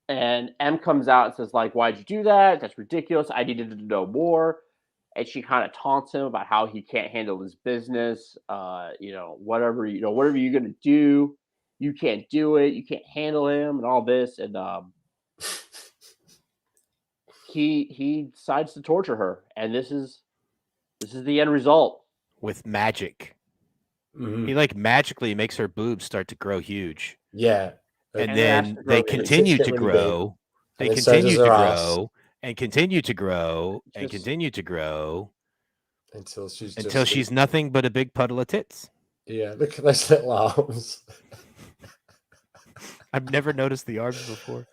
M comes out and says, like, "Why'd you do that? That's ridiculous. I needed to know more." And she kind of taunts him about how he can't handle his business. Whatever you're gonna do, you can't do it. You can't handle him, and all this. And he decides to torture her, and this is the end result with magic. He magically makes her boobs start to grow huge. Yeah, and then they continue to grow. They continue to grow. And continue to grow and continue to grow until she's nothing but a big puddle of tits. Yeah, look at those little arms. I've never noticed the arms before.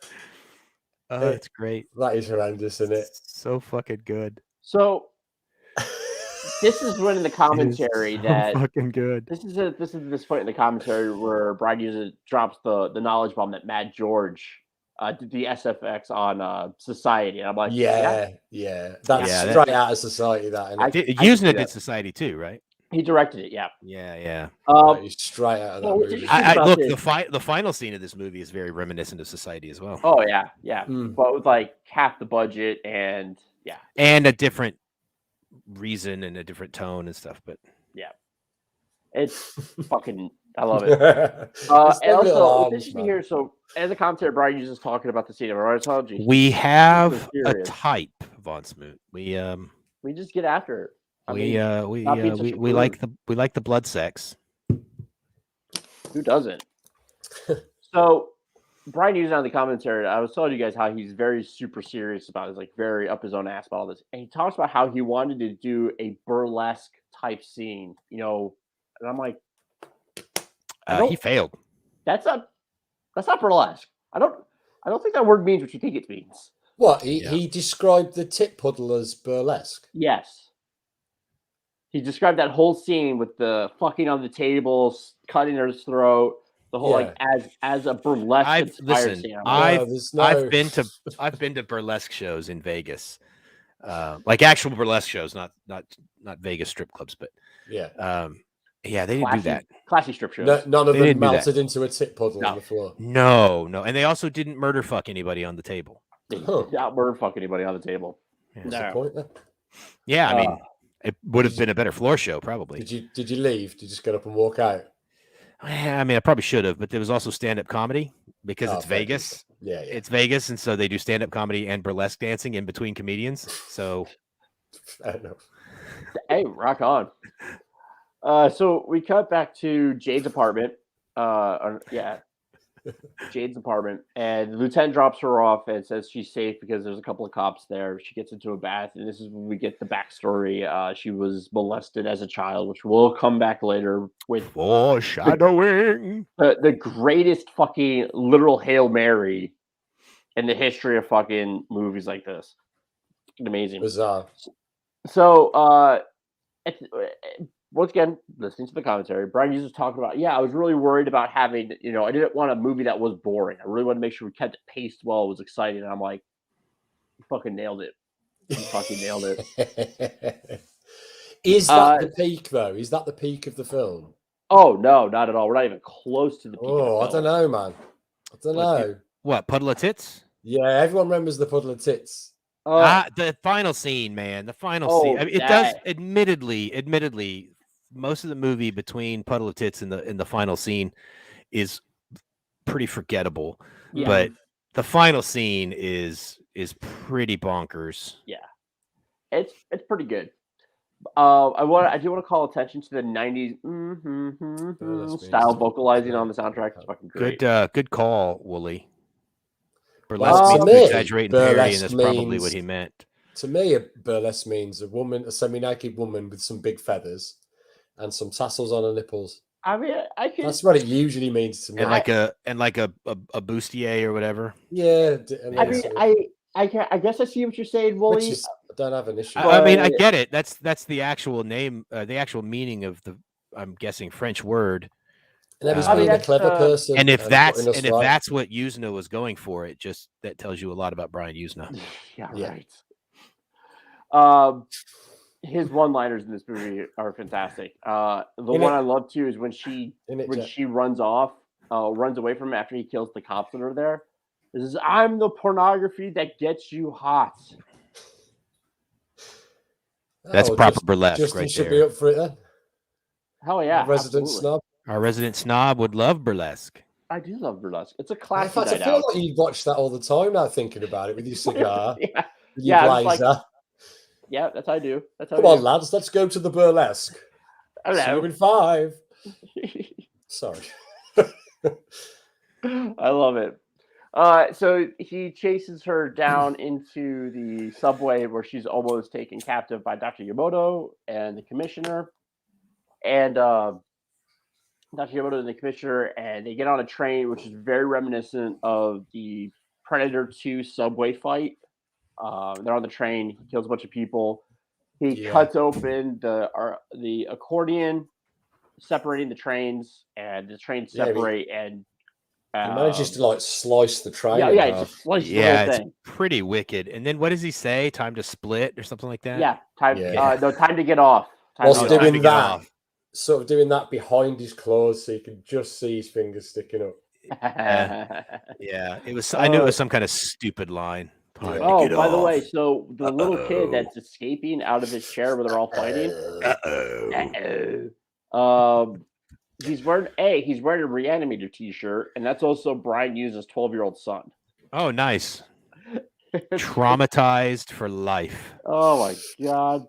Oh, it's great. That is horrendous, isn't it? So fucking good. So this is when in the commentary that fucking good. This is this point in the commentary where Brian uses drops the knowledge bomb that Matt George did the SFX on Society. And I'm like, yeah. That's straight out of Society. Using it in Society too, right? He directed it, yeah. Yeah. He's straight out of that movie. Look, the final scene of this movie is very reminiscent of Society as well. Oh yeah. But with like half the budget and and a different reason and a different tone and stuff. But yeah, it's fucking I love it. There's And no little also, what's arms, interesting man. here, so as a commentary, Brian is just talking about the scene of erotomology. We have super a serious. type, Von Smoot. We just get after it. I mean, not being such a we like the blood sex. Who doesn't? So Brian used on the commentary, I was telling you guys how he's very super serious about it, like very up his own ass about all this. And he talks about how he wanted to do a burlesque type scene, you know, and I'm like, He failed. That's not burlesque. I don't think that word means what you think it means. What? He described the tit puddle as burlesque. Yes. He described that whole scene with the fucking on the table, cutting her throat, the whole like as a burlesque inspired scene. I've been to burlesque shows in Vegas, like actual burlesque shows, not Vegas strip clubs, but they didn't do that. Classy strip shows. None of them melted into a tit puddle on the floor. No, and they also didn't murder fuck anybody on the table. They did not murder fuck anybody on the table. What's the point then? Yeah, I mean, it would have been a better floor show, probably. Did you leave? Did you just get up and walk out? I mean, I probably should have, but there was also stand-up comedy because it's Vegas. Yeah, it's Vegas, and so they do stand-up comedy and burlesque dancing in between comedians. So, fair enough. Hey, rock on. So we cut back to Jade's apartment. Jade's apartment, and the lieutenant drops her off and says she's safe because there's a couple of cops there. She gets into a bath, and this is when we get the backstory. She was molested as a child, which will come back later with foreshadowing. The greatest fucking literal Hail Mary in the history of fucking movies like this. Amazing. Bizarre. So, once again, listening to the commentary, Brian Hughes was talking about, I was really worried about having, I didn't want a movie that was boring. I really wanted to make sure we kept it paced well. It was exciting. And I'm like, you fucking nailed it. You fucking nailed it. Is that the peak, though? Is that the peak of the film? Oh, no, not at all. We're not even close to the peak of the film. I don't know, man. I don't know. What, Puddle of Tits? Yeah, everyone remembers the Puddle of Tits. The final scene, man. The final scene. I mean, it does, admittedly, most of the movie between Puddle of Tits and the final scene is pretty forgettable. Yeah. But the final scene is pretty bonkers. Yeah, it's pretty good. I do want to call attention to the 90s style vocalizing on the soundtrack. It's fucking great. Good call, Wooly. Burlesque means to exaggerate and parody, and that's probably what he meant. To me, a burlesque means a semi-naked woman with some big feathers and some tassels on her nipples. I mean, that's what it usually means to me. And like a bustier or whatever. Yeah. I guess I see what you're saying, Wooly. I don't have an issue. I mean, I get it. That's the actual name, the actual meaning of the, I'm guessing, French word. And that was being a clever person. And if that's what Yuzna was going for, that tells you a lot about Brian Yuzna. Yeah, right. His one-liners in this movie are fantastic. The one I love too is when she runs away from him after he kills the cops that are there. This is, I'm the pornography that gets you hot. That's proper burlesque. Justin right should there. Be up for it then. Hell yeah, resident snob. Our resident snob would love burlesque. I do love burlesque. It's a classic. I feel like you watch that all the time now, thinking about it with your cigar. Yeah, that's how I do. Come on, lads, let's go to the burlesque. Hello. 7-5. Sorry. I love it. So he chases her down into the subway where she's almost taken captive by Dr. Yamamoto and the commissioner. And Dr. Yamamoto and the commissioner, and they get on a train, which is very reminiscent of the Predator 2 subway fight. They're on the train. He kills a bunch of people. He cuts open the accordion, separating the trains, and the trains separate. And he manages to slice the train. Just slice the whole thing. It's pretty wicked. And then what does he say? Time to split or something like that? Yeah, time. No, time to get off. Doing that. Sort of doing that behind his clothes, so you can just see his fingers sticking up. Yeah, it was. I knew it was some kind of stupid line. By the way, so the little kid that's escaping out of his chair where they're all fighting. he's wearing a Reanimator t-shirt, and that's also Brian Use's 12-year-old son. Oh, nice. Traumatized for life. Oh my god.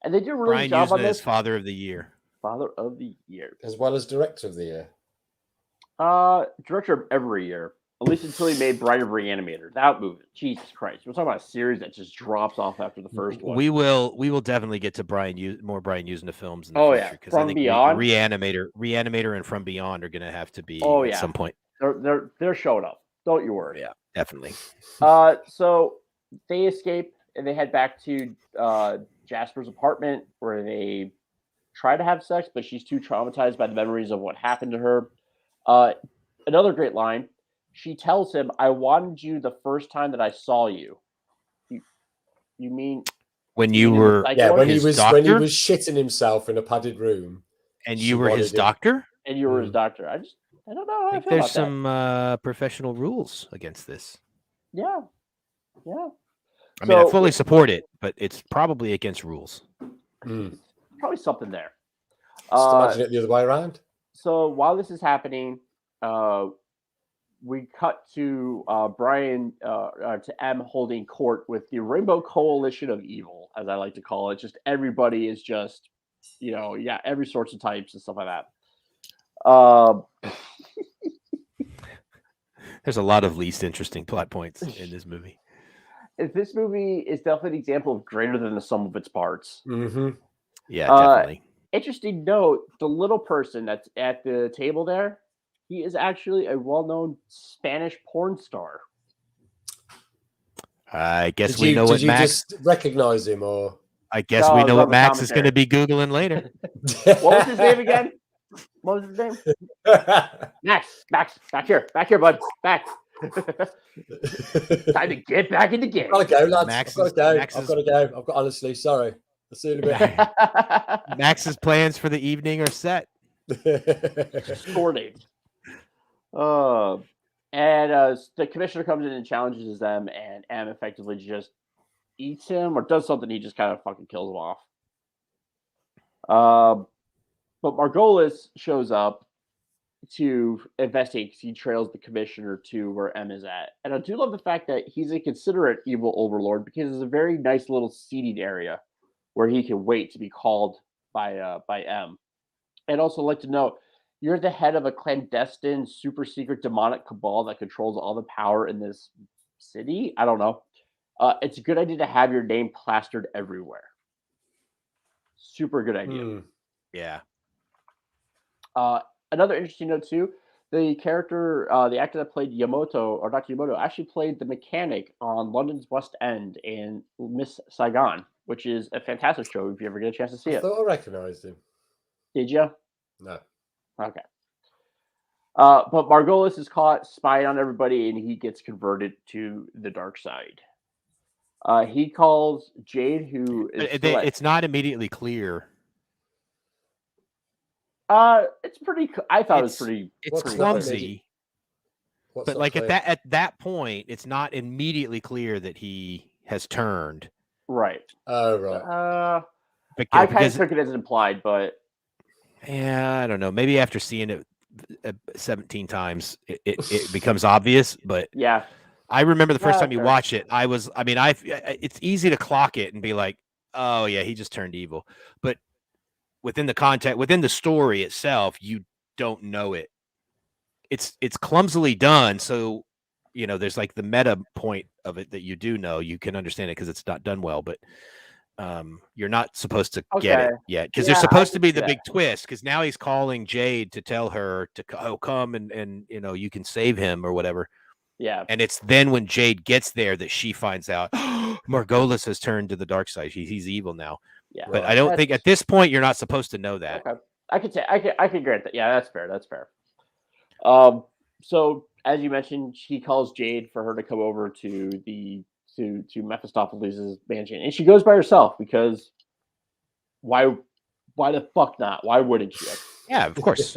And they do a really Brian good job on Usna this. is Father of the Year. Father of the Year. As well as Director of the Year. Director of every year. At least until he made Bride of Reanimator. That movie. Jesus Christ. We're talking about a series that just drops off after the first one. We will definitely get to more Brian Usna films in the future. Yeah. Because I think Beyond. Reanimator and From Beyond are gonna have to be at some point. They're showing up. Don't you worry. Yeah, definitely. So they escape and they head back to Jasper's apartment where they try to have sex, but she's too traumatized by the memories of what happened to her. Another great line. She tells him, "I wanted you the first time that I saw you." You mean when you were when he was shitting himself in a padded room, and you were his doctor, and you were his doctor. I don't know. I think there's some professional rules against this. Yeah. I mean, I fully support it, but it's probably against rules. Probably something there. Just imagine it the other way around. So while this is happening, we cut to Brian to M holding court with the Rainbow Coalition of Evil, as I like to call it. Just everybody is just, every sorts of types and stuff like that. There's a lot of least interesting plot points in this movie. This movie is definitely an example of greater than the sum of its parts. Mm-hmm. Yeah, definitely. Interesting note, the little person that's at the table there, he is actually a well-known Spanish porn star. I guess we know what Max... Did you just recognize him, or... I guess we know what Max is going to be Googling later. What was his name again? What was his name? Max, back here, bud, back. Time to get back in the game. I've got to go, lads. I've got to go. I've got, honestly, sorry. I'll see you in a bit. Max's plans for the evening are set. Sorted. And the commissioner comes in and challenges them, and M effectively just eats him or does something. He just kind of fucking kills him off. But Margolis shows up to investigate because he trails the commissioner to where M is at. And I do love the fact that he's a considerate evil overlord because it's a very nice little seating area where he can wait to be called by M. I'd also like to know, you're the head of a clandestine, super secret demonic cabal that controls all the power in this city? I don't know. It's a good idea to have your name plastered everywhere. Super good idea. Yeah. Another interesting note too, the actor that played Yamoto, or Dr. Yamoto, actually played the mechanic on London's West End in Miss Saigon, which is a fantastic show if you ever get a chance to see it. I thought I recognized him. Did you? No. Okay. But Margolis is caught spying on everybody, and he gets converted to the dark side. He calls Jade, who is... It's not immediately clear. It's pretty... I thought it was pretty... It's pretty clumsy. But like at that point, it's not immediately clear that he has turned. Right. Oh, right. I kind of took it as implied, but... Yeah, I don't know. Maybe after seeing it 17 times, it becomes obvious. But yeah, I remember the first time you watch it, it's easy to clock it and be like, oh yeah, he just turned evil. But within the story itself, you don't know it. It's clumsily done. So, there's like the meta point of it that you do know. You can understand it because it's not done well, but you're not supposed to get it yet because there's supposed to be the big twist, because now he's calling Jade to tell her to come and you can save him or whatever. Yeah. And it's then when Jade gets there that she finds out Margolis has turned to the dark side. He's evil now. Yeah. But I don't think at this point you're not supposed to know that. Okay. I could grant that. Yeah, that's fair. So as you mentioned, he calls Jade for her to come over to Mephistopheles' mansion, and she goes by herself because why the fuck not? Why wouldn't you? Yeah, of course.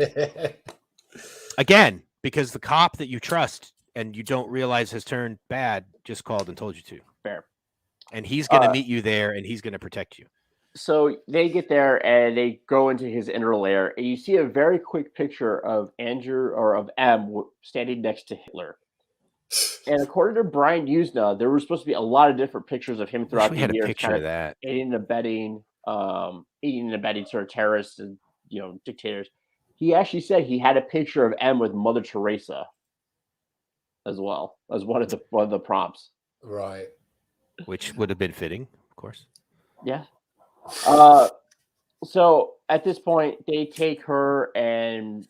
Again, because the cop that you trust and you don't realize has turned bad just called and told you to. Fair. And he's going to meet you there, and he's going to protect you. So they get there and they go into his inner lair, and you see a very quick picture of Andrew or of M standing next to Hitler. And according to Brian Usna, there were supposed to be a lot of different pictures of him throughout we the had a years, picture kind of that. aiding and abetting sort of terrorists and dictators. He actually said he had a picture of M with Mother Teresa as well as one of the prompts. Right. Which would have been fitting, of course. Yeah. So at this point, they take her and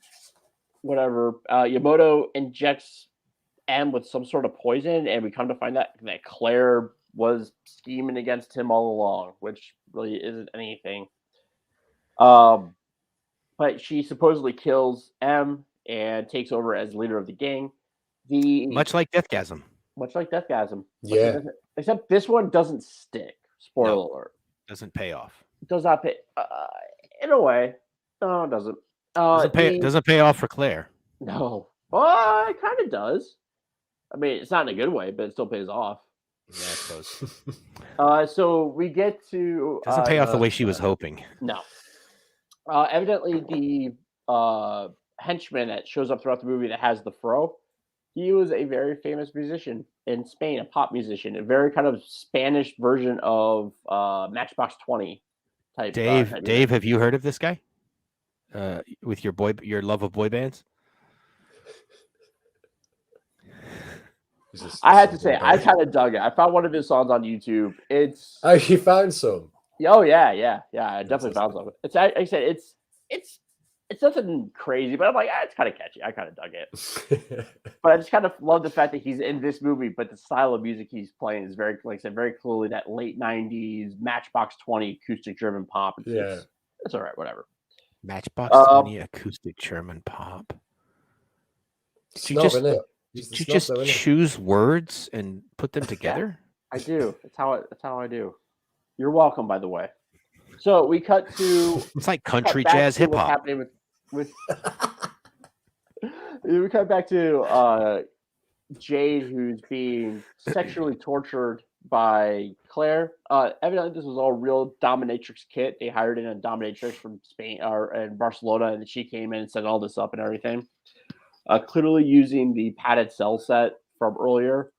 whatever. Yamato injects M with some sort of poison, and we come to find that Claire was scheming against him all along, which really isn't anything. But she supposedly kills M and takes over as leader of the gang. Much like Deathgasm. Much like Deathgasm. Yeah. Except this one doesn't stick. Spoiler alert. Doesn't pay off. Does not pay. In a way. No, it doesn't. Doesn't pay off for Claire. No. Well, it kind of does. I mean, it's not in a good way, but it still pays off. Yeah, I suppose. So we get to... Doesn't pay off the way she was hoping. No. Evidently, the henchman that shows up throughout the movie that has the fro, he was a very famous musician in Spain, a pop musician, a very kind of Spanish version of Matchbox 20 type. Dave, have you heard of this guy? With your love of boy bands? I have to say, I kind of dug it. I found one of his songs on YouTube. Oh, you found some? Oh yeah. I definitely found some. It's like I said, it's nothing crazy, but I'm like, it's kind of catchy. I kind of dug it. But I just kind of love the fact that he's in this movie, but the style of music he's playing is very, like I said, very clearly that late '90s Matchbox 20 acoustic German pop. It's all right, whatever. Matchbox 20 acoustic German pop. Did you just choose words and put them together? Yeah, I do. That's how I do. You're welcome, by the way. So we cut to... It's like country jazz hip hop. Happening with we cut back to Jade, who's being sexually tortured by Claire. Evidently, this was all real dominatrix kit. They hired in a dominatrix from Spain and Barcelona, and she came in and set all this up and everything. Clearly using the padded cell set from earlier.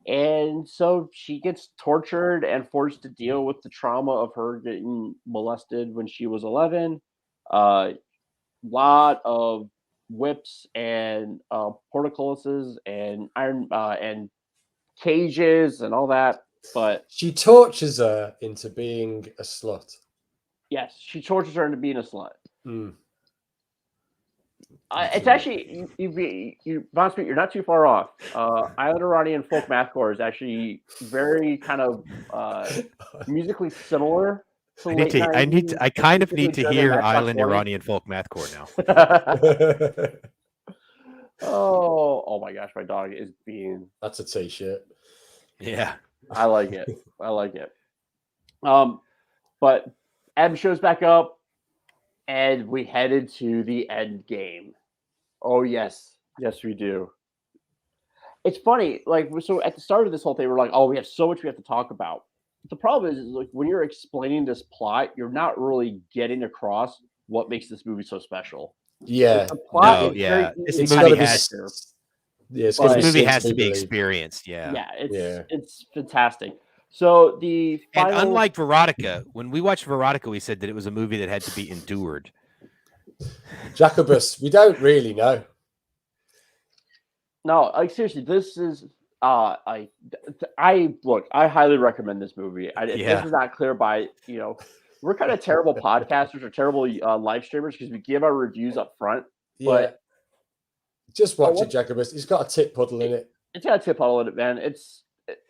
And so she gets tortured and forced to deal with the trauma of her getting molested when she was 11. Lot of whips and portcullises and iron and cages and all that. But she tortures her into being a slut. Yes, she tortures her into being a slut. Mm. It's actually Von Street, you're not too far off. Island Iranian folk mathcore is actually very kind of musically similar. I kind of need to hear Island Iranian folk mathcore now. Oh my gosh, my dog is being... That's a t-shirt. Yeah. I like it. But M shows back up and we headed to the end game. Oh yes, we do. It's funny, like, so at the start of this whole thing, we're like, oh, we have so much we have to talk about. The problem is like when you're explaining this plot, you're not really getting across what makes this movie so special. Yeah. The plot This movie has to be experienced. Yeah. Yeah, it's fantastic. So and unlike Veronica, when we watched Veronica, we said that it was a movie that had to be endured. Jacobus, we don't really know. No, like seriously, this is I highly recommend this movie. If this is not clear by we're kind of terrible podcasters or terrible live streamers because we give our reviews up front. But just watch it, Jacobus. It's got a tip puddle in it. It's got a tip puddle in it, man.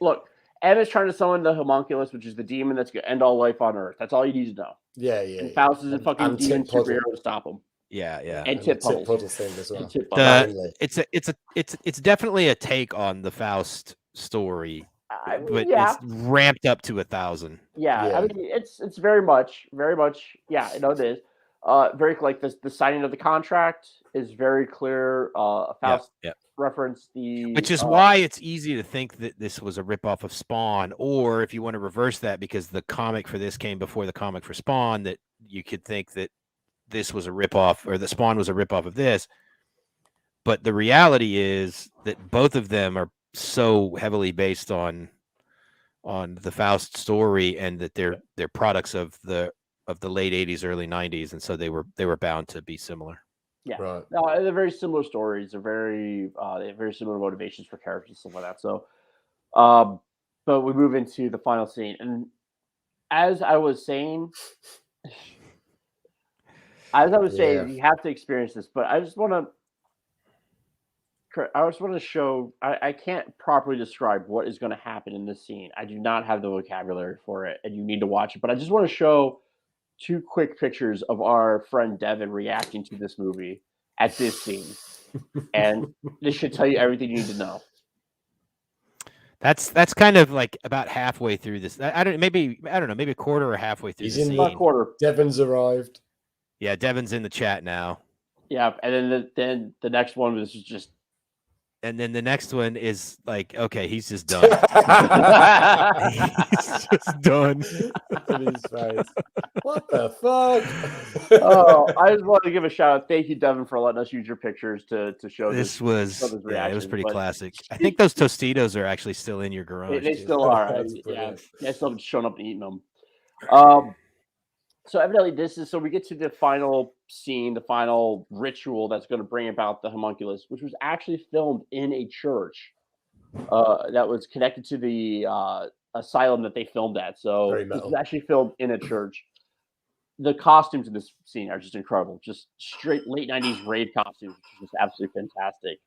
Look, Emma's trying to summon the homunculus, which is the demon that's going to end all life on Earth. That's all you need to know. Yeah. And Faust is a fucking demon superhero to stop him. Yeah. And tip puddle thing as well. It's definitely a take on the Faust story, but it's ramped up to 1,000. Yeah, I mean, it's very much. Yeah, I know it is. very like the signing of the contract is very clear. Faust referenced the, which is why it's easy to think that this was a ripoff of Spawn, or if you want to reverse that, because the comic for this came before the comic for Spawn, that you could think that this was a ripoff, or the Spawn was a ripoff of this. But the reality is that both of them are so heavily based on the Faust story, and that they're products of the late 80s, early 90s, and so they were bound to be similar. Yeah, right. No, they're very similar stories. They're they have very similar motivations for characters and stuff like that. So, but we move into the final scene, and as I was saying, you have to experience this. But I just want to show. I can't properly describe what is going to happen in this scene. I do not have the vocabulary for it, and you need to watch it. But I just want to show 2 quick pictures of our friend Devin reacting to this movie at this scene. And this should tell you everything you need to know. That's kind of like about halfway through this. I don't know, maybe a quarter or halfway through. He's in the quarter. Devin's arrived. Yeah, Devin's in the chat now. Yeah, and then the next one was just. And then the next one is like, okay, he's just done. He's just done. In his face. What the fuck? I just want to give a shout out. Thank you, Devin, for letting us use your pictures to show this. It was pretty classic. I think those Tostitos are actually still in your garage. They still are. Yeah, I still haven't shown up and eaten them. So evidently so we get to the final scene, the final ritual that's going to bring about the homunculus, which was actually filmed in a church that was connected to the asylum that they filmed at. So it was actually filmed in a church. The costumes in this scene are just incredible. Just straight late 90s rave costumes, which is just absolutely fantastic.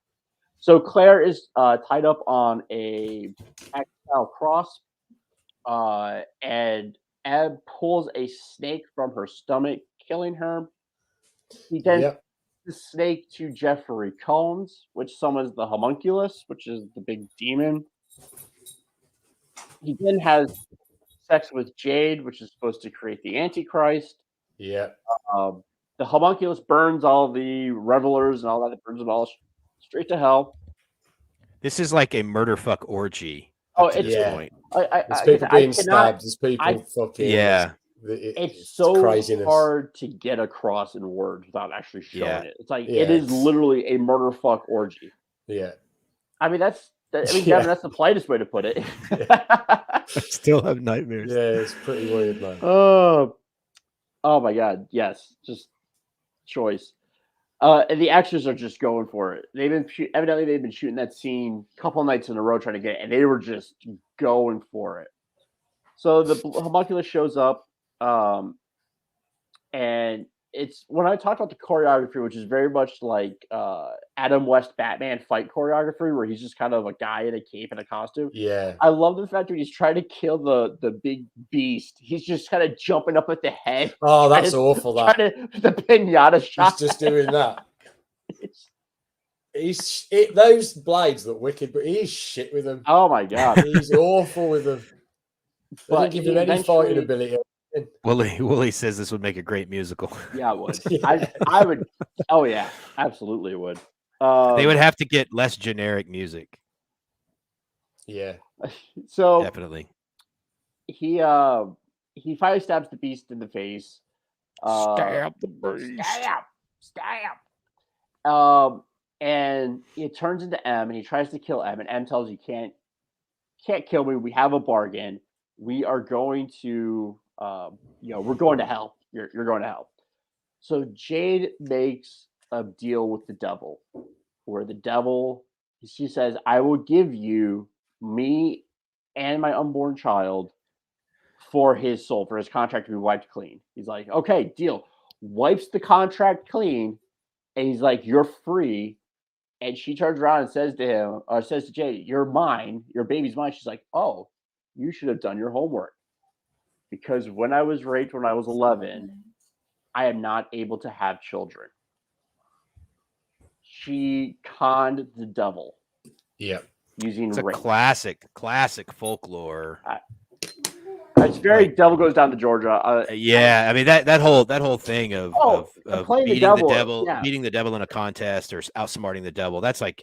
So Claire is tied up on a tactile cross, and Eb pulls a snake from her stomach, killing her. He then the snake to Jeffrey Combs, which summons the homunculus, which is the big demon. He then has sex with Jade, which is supposed to create the Antichrist. Yeah. The homunculus burns all the revelers and all that. It burns them all straight to hell. This is like a murder fuck orgy. At this point. There's people being stabbed. There's people fucking. Yeah. It's so craziness. hard to get across in words without actually showing it. It's like it is literally a murder fuck orgy. Yeah. I mean Gavin, that's the politest way to put it. I still have nightmares. Yeah, it's pretty weird, man. Oh my god, yes, just choice. And the actors are just going for it. Evidently they've been shooting that scene a couple nights in a row trying to get it, and they were just going for it. So the homunculus shows up, and it's when I talked about the choreography, which is very much like Adam West Batman fight choreography, where he's just kind of a guy in a cape and a costume. Yeah, I love the fact that he's trying to kill the big beast. He's just kind of jumping up at the head. Oh, that's awful. That the pinata shot. He's just doing that. Those blades look wicked, but he's shit with them. Oh my god, he's awful with them. They don't give him any fighting ability. Wooly says this would make a great musical. Yeah, it would. Yeah. I would. Oh yeah, absolutely would. They would have to get less generic music. Yeah. So definitely. He finally stabs the beast in the face. Stab the beast. Stab. And it turns into M, and he tries to kill M, and M tells you can't kill me. We have a bargain. We are going to. We're going to hell. You're going to hell. So Jade makes a deal with the devil, where the devil, she says, I will give you me and my unborn child for his soul, for his contract to be wiped clean. He's like, okay, deal. Wipes the contract clean, and he's like, you're free. And she turns around and says to Jade, you're mine. Your baby's mine. She's like, oh, you should have done your homework. Because when I was raped when I was 11, I am not able to have children. She conned the devil. Yeah. Using it's rape. A classic folklore. It's very Devil Goes Down to Georgia. Yeah, I mean that whole thing of playing beating the devil, yeah. beating the devil in a contest or outsmarting the devil. That's a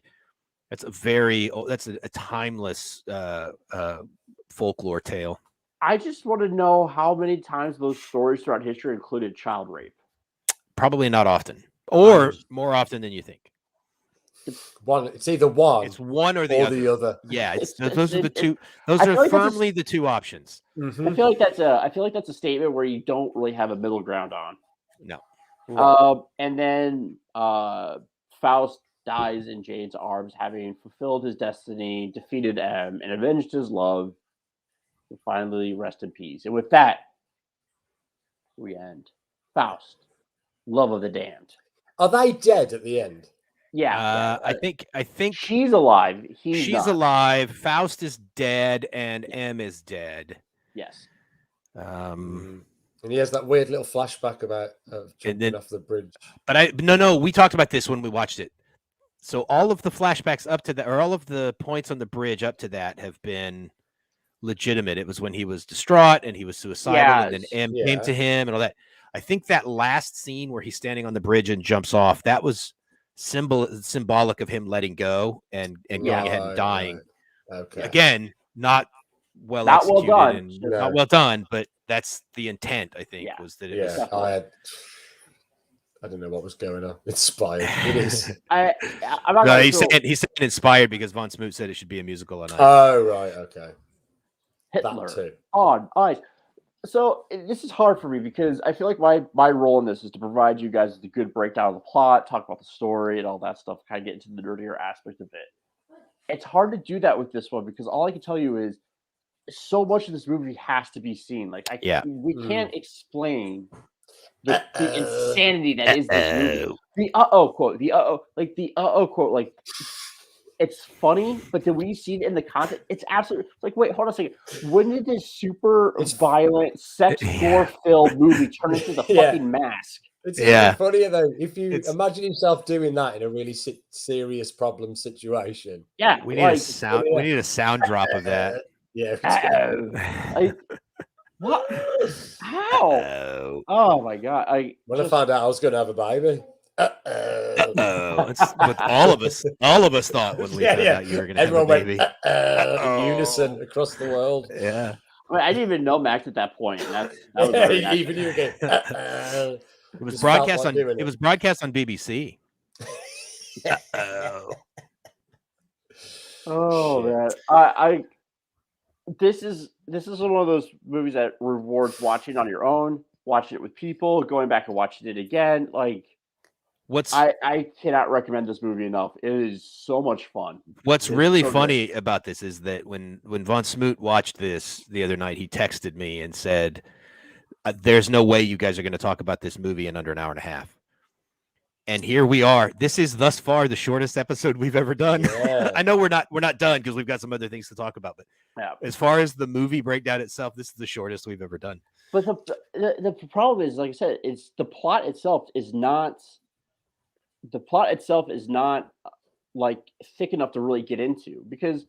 timeless folklore tale. I just want to know how many times those stories throughout history included child rape. Probably not often, or more often than you think. It's either one. It's one or the other. Yeah, those are the two. Those are firmly the two options. I feel like that's a statement where you don't really have a middle ground on. No. And then Faust dies in Jane's arms, having fulfilled his destiny, defeated M, and avenged his love. To finally rest in peace. And with that, we end. Faust, Love of the Damned. Are they dead at the end? Yeah, I think she's alive. She's not. alive. Faust is dead, and M is dead. Yes. And he has that weird little flashback about jumping off the bridge. But no, we talked about this when we watched it. So all of the flashbacks up to that, or all of the points on the bridge up to that, have been legitimate. It was when he was distraught and he was suicidal, and then M came to him and all that. I think that last scene where he's standing on the bridge and jumps off, that was symbolic of him letting go and going ahead and dying. Right. Okay. Again, not well done, but that's the intent. I think was that it was. I don't know what was going on. Inspired. It is. I'm not he's saying inspired because Von Smoot said it should be a musical on ice. Oh right, okay. Hitler on ice. So this is hard for me because I feel like my role in this is to provide you guys with a good breakdown of the plot, talk about the story and all that stuff, kind of get into the dirtier aspect of it. It's hard to do that with this one because all I can tell you is so much of this movie has to be seen. Like we can't explain the insanity that is this movie. The quote, like it's funny, but then when you see it in the content, it's absolutely like, wait, hold on a second. When did this super violent, sex gore-filled movie turn into the fucking Mask? It's even funnier though. If you imagine yourself doing that in a really serious problem situation. Yeah, we need a sound. We need a sound drop of that. What? How? Oh my god! When I found out I was going to have a baby. It's what all of us thought when we found out you were going to have a baby. In unison across the world. Yeah. I didn't even know Max at that point. That was even you again. It was broadcast on. It was broadcast on BBC. Oh man, This is one of those movies that rewards watching on your own, watching it with people, going back and watching it again. Like, I cannot recommend this movie enough. It is so much fun. What's really funny about this is that when Von Smoot watched this the other night, he texted me and said, "There's no way you guys are going to talk about this movie in under an hour and a half." And here we are. This is thus far the shortest episode we've ever done. Yeah. I know we're not done because we've got some other things to talk about. But as far as the movie breakdown itself, this is the shortest we've ever done. But the problem is, like I said, it's the plot itself is not like thick enough to really get into because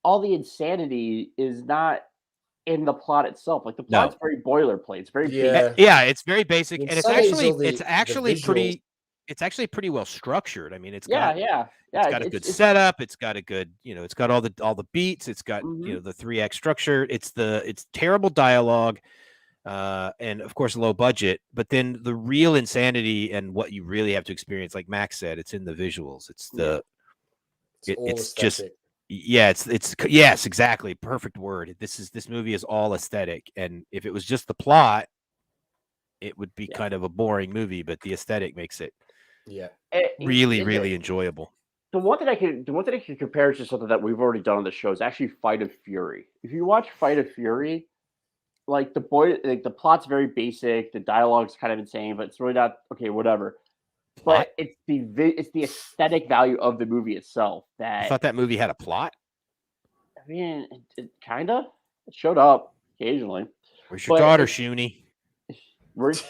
all the insanity is not in the plot itself. Like the plot's very boilerplate. It's very it's very basic, and it's actually pretty well structured. I mean, it's got a good setup. It's got a good, it's got all the beats. It's got the 3-act structure. It's terrible dialogue, and of course low budget. But then the real insanity and what you really have to experience, like Max said, it's in the visuals. It's just yes, exactly, perfect word. This movie is all aesthetic, and if it was just the plot, it would be kind of a boring movie. But the aesthetic makes it. Yeah, really enjoyable. The one that I can compare to something that we've already done on the show is actually Fight of Fury. If you watch Fight of Fury, like the plot's very basic, the dialogue's kind of insane, but it's really not whatever. But it's the aesthetic value of the movie itself that I thought that movie had a plot. I mean, it kind of showed up occasionally. Where's your daughter, Shuni? He's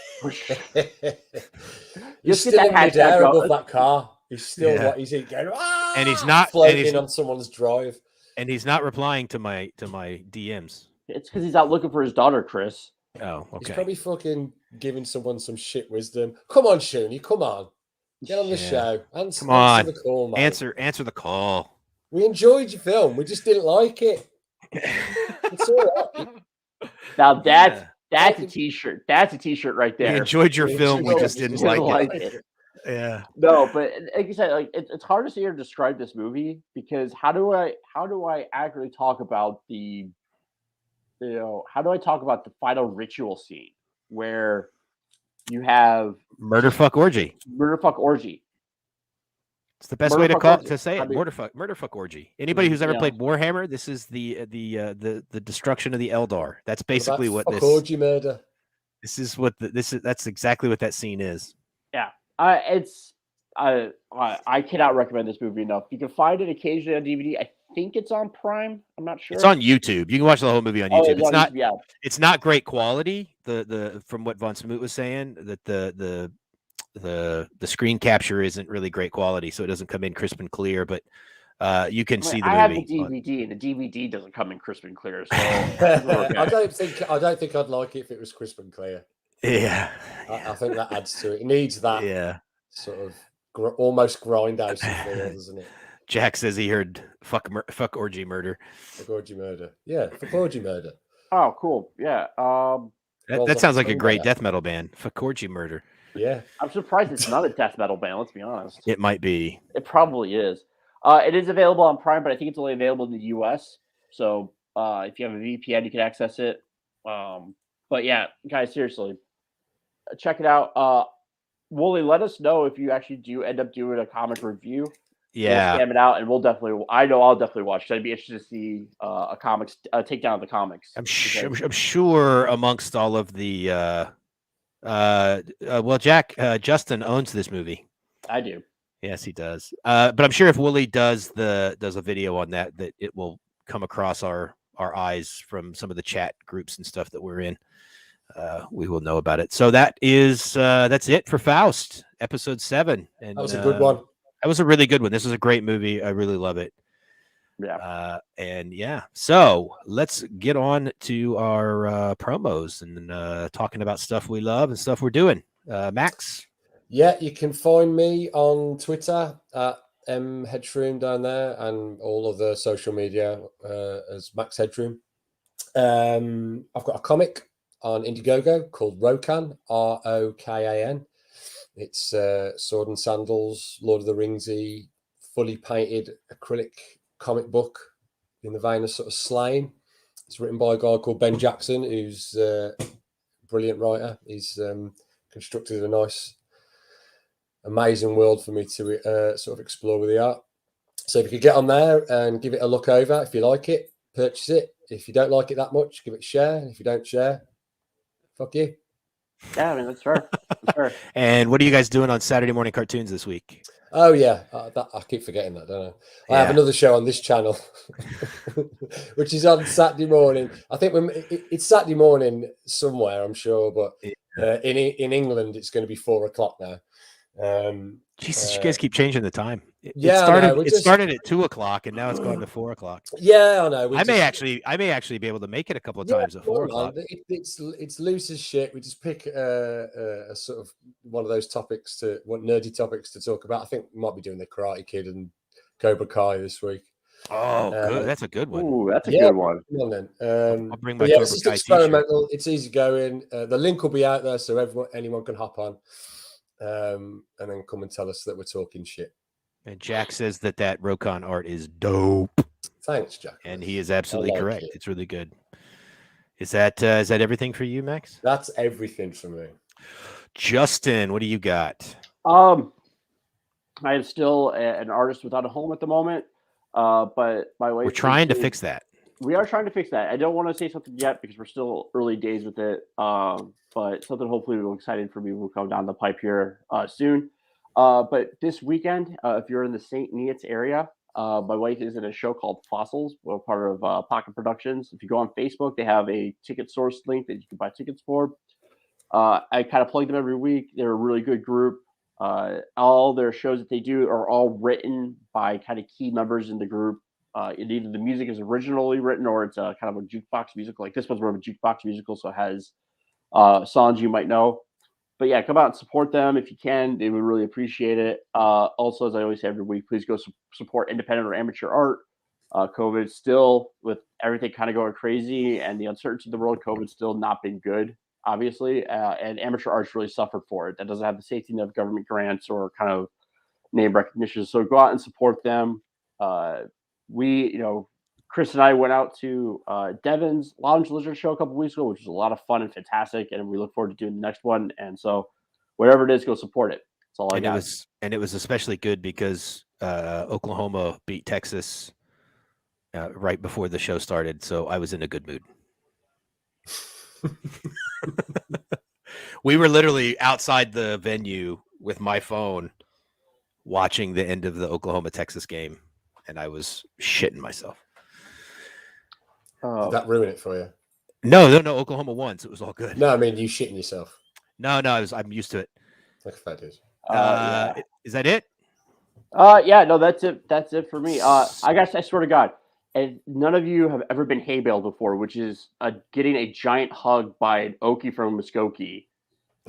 still in midair above that car. He's still he's going, and he's not floating on someone's drive. And he's not replying to my DMs. It's because he's out looking for his daughter, Chris. Oh, He's okay. probably fucking giving someone some shit wisdom. Come on, Shoonie, come on. Get on the show. Answer the call, mate. Answer the call. We enjoyed your film. We just didn't like it. It's all right. Now that's a t-shirt. That's a t-shirt right there. We enjoyed your film. We just didn't like it. Yeah. No, but like you said, like it's hard to sit here and describe this movie because how do I accurately talk about how do I talk about the final ritual scene where you have murder fuck orgy? It's the best way to say it. Murder fuck orgy. Anybody who's ever played Warhammer, this is the destruction of the Eldar. That's basically what this orgy murder. This is what that's exactly what that scene is. Yeah. I cannot recommend this movie enough. You can find it occasionally on DVD. I think it's on Prime. I'm not sure. It's on YouTube. You can watch the whole movie on YouTube. It's not great quality. The from what Von Smoot was saying, that the screen capture isn't really great quality, so it doesn't come in crisp and clear. But you can see the movie. I have the DVD, and the DVD doesn't come in crisp and clear. So I don't think I'd like it if it was crisp and clear. Yeah, I think that adds to it. It needs that sort of almost grindhouse feel, doesn't it? Jack says he heard fuck orgy murder. Fuck orgy murder. Yeah, fuck orgy murder. Oh, cool. Yeah. That sounds like a great death metal band. Fuck orgy murder. Yeah. I'm surprised it's not a death metal band. Let's be honest. It might be. It probably is. It is available on Prime, but I think it's only available in the US. So if you have a VPN, you can access it. But yeah, guys, seriously, check it out. Wooly, let us know if you actually do end up doing a comic review. Yeah, we'll spam it out, and I'll definitely watch it. I'd be interested to see a takedown of the comics. I'm sure amongst all of the Justin owns this movie. I do. Yes, he does. But I'm sure if Wooly does a video on that it will come across our eyes from some of the chat groups and stuff that we're in. We will know about it. So that's it for Faust, episode 7. And that was a good one. That was a really good one. This is a great movie. I really love it. Yeah. So let's get on to our promos and talking about stuff we love and stuff we're doing. Max? Yeah, you can find me on Twitter at Headroom down there and all of the social media as Max Headroom. I've got a comic on Indiegogo called Rokan, Rokan. It's sword and sandals, Lord of the Ringsy, fully painted acrylic comic book in the vein of sort of Slain. It's written by a guy called Ben Jackson, who's a brilliant writer. He's constructed a nice, amazing world for me to sort of explore with the art. So if you could get on there and give it a look over, if you like it, purchase it. If you don't like it that much, give it a share. And if you don't share, fuck you. Yeah, I mean, that's fair. And what are you guys doing on Saturday morning cartoons this week? Oh, yeah. I keep forgetting that, don't I? I have another show on this channel, which is on Saturday morning. I think it's Saturday morning somewhere, I'm sure. But in England, it's going to be 4:00 now. Jesus, you guys keep changing the time. It started at 2:00 and now it's gone to 4:00. Yeah, I know. I may actually be able to make it a couple of times at 4:00. It's loose as shit. We just pick a sort of one of those nerdy topics to talk about. I think we might be doing the Karate Kid and Cobra Kai this week. Oh, good. That's a good one. Ooh, that's a good one. Come on then. I'll bring my Cobra this is Kai experimental. It's easy going. The link will be out there so anyone can hop on. And then come and tell us that we're talking shit. And Jack says that Rokan art is dope. Thanks, Jack. And he is absolutely correct. It's really good. Is that everything for you, Max? That's everything for me. Justin, what do you got? I am still an artist without a home at the moment. But my wife. We're trying to fix that. We are trying to fix that. I don't want to say something yet because we're still early days with it. But something hopefully will exciting for me will come down the pipe here soon. But this weekend, if you're in the St. Neots area, my wife is in a show called Fossils. We're part of Pocket Productions. If you go on Facebook, they have a ticket source link that you can buy tickets for. I kind of plug them every week. They're a really good group. All their shows that they do are all written by kind of key members in the group. Either the music is originally written or it's kind of a jukebox musical. Like this one's more of a jukebox musical, so it has songs you might know. But yeah, come out and support them if you can. They would really appreciate it. Also, as I always say every week, please go support independent or amateur art. COVID still, with everything kind of going crazy and the uncertainty of the world, COVID's still not been good, obviously. And amateur art's really suffered for it. That doesn't have the safety net of government grants or kind of name recognition. So go out and support them. Chris and I went out to Devin's Lounge Lizard show a couple weeks ago, which was a lot of fun and fantastic. And we look forward to doing the next one. And so whatever it is, go support it. That's all I got. It was especially good because Oklahoma beat Texas right before the show started. So I was in a good mood. We were literally outside the venue with my phone watching the end of the Oklahoma-Texas game. And I was shitting myself. Did that ruin it for you? No. Oklahoma won, so it was all good. No, I mean you shitting yourself. No, I'm used to it. Like if I did. Is that it? Yeah, no, that's it. That's it for me. I guess I swear to God, and none of you have ever been hay baled before, which is getting a giant hug by an Okie from Muskogee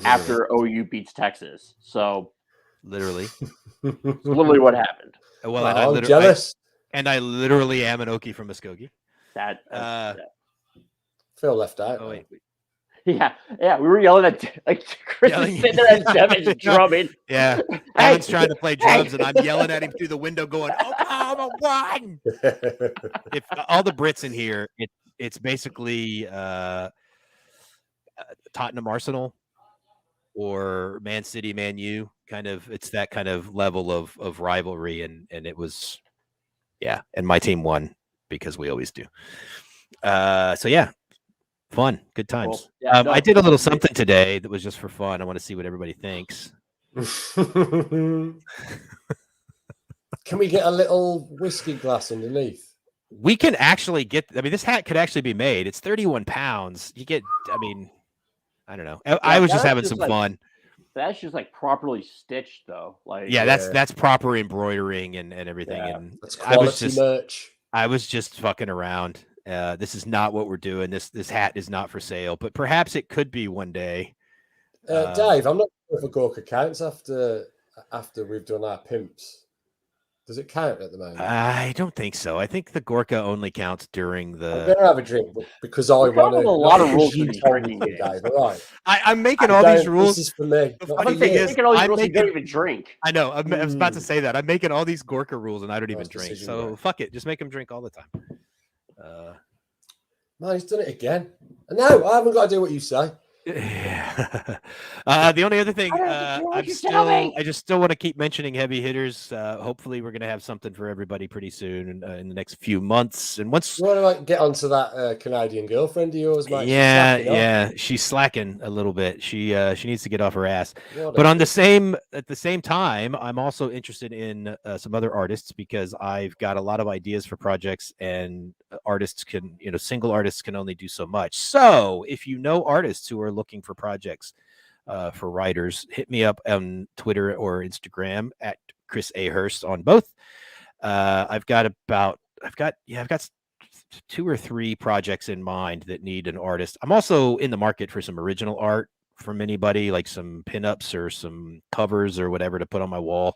after OU beats Texas. So literally, it's literally what happened. Well, I'm jealous. I literally am an Okie from Muskogee. Phil left out. Oh, wait. Yeah. We were yelling at Chris is sitting there at Devin's drumming. Yeah, Devin's trying to play drums, and I'm yelling at him through the window, going, "Oklahoma won!" If all the Brits in here, it's basically Tottenham Arsenal or Man City Man U. Kind of, it's that kind of level of rivalry, and it was, yeah. And my team won because we always do. So yeah, fun, good times. Cool. Yeah, I did a little something today that was just for fun. I want to see what everybody thinks. Can we get a little whiskey glass underneath? We can actually get. I mean, this hat could actually be made. It's 31 pounds. You get. I mean, I don't know. I was just having some fun. That's just like properly stitched, though. Like, yeah, that's proper embroidering and everything. Yeah, and that's quality merch. I was just fucking around. This is not what we're doing. This hat is not for sale, but perhaps it could be one day. Dave, I'm not sure if a Gorka counts after we've done our pimps. Does it count at the moment? I don't think so. I think the Gorka only counts during the. I'm gonna have a drink because I want a lot of rules for these drinking games. Right. I'm making all these rules. This is for me. The funny thing is, making all these rules, you don't even drink. I know. I was about to say that. I'm making all these Gorka rules, and I don't even drink. So fuck it. Just make them drink all the time. Man, he's done it again. No, I haven't got to do what you say. Yeah. The only other thing, I just still want to keep mentioning heavy hitters. Hopefully, we're going to have something for everybody pretty soon in the next few months. And once you want to get onto that Canadian girlfriend of yours, mate. Yeah, she's slacking a little bit. She needs to get off her ass. But at the same time, I'm also interested in some other artists because I've got a lot of ideas for projects, and single artists can only do so much. So if you know artists who are looking for projects for writers, hit me up on Twitter or Instagram at Chris A. Hurst on both. I've got 2 or 3 projects in mind that need an artist. I'm also in the market for some original art from anybody, like some pinups or some covers or whatever to put on my wall.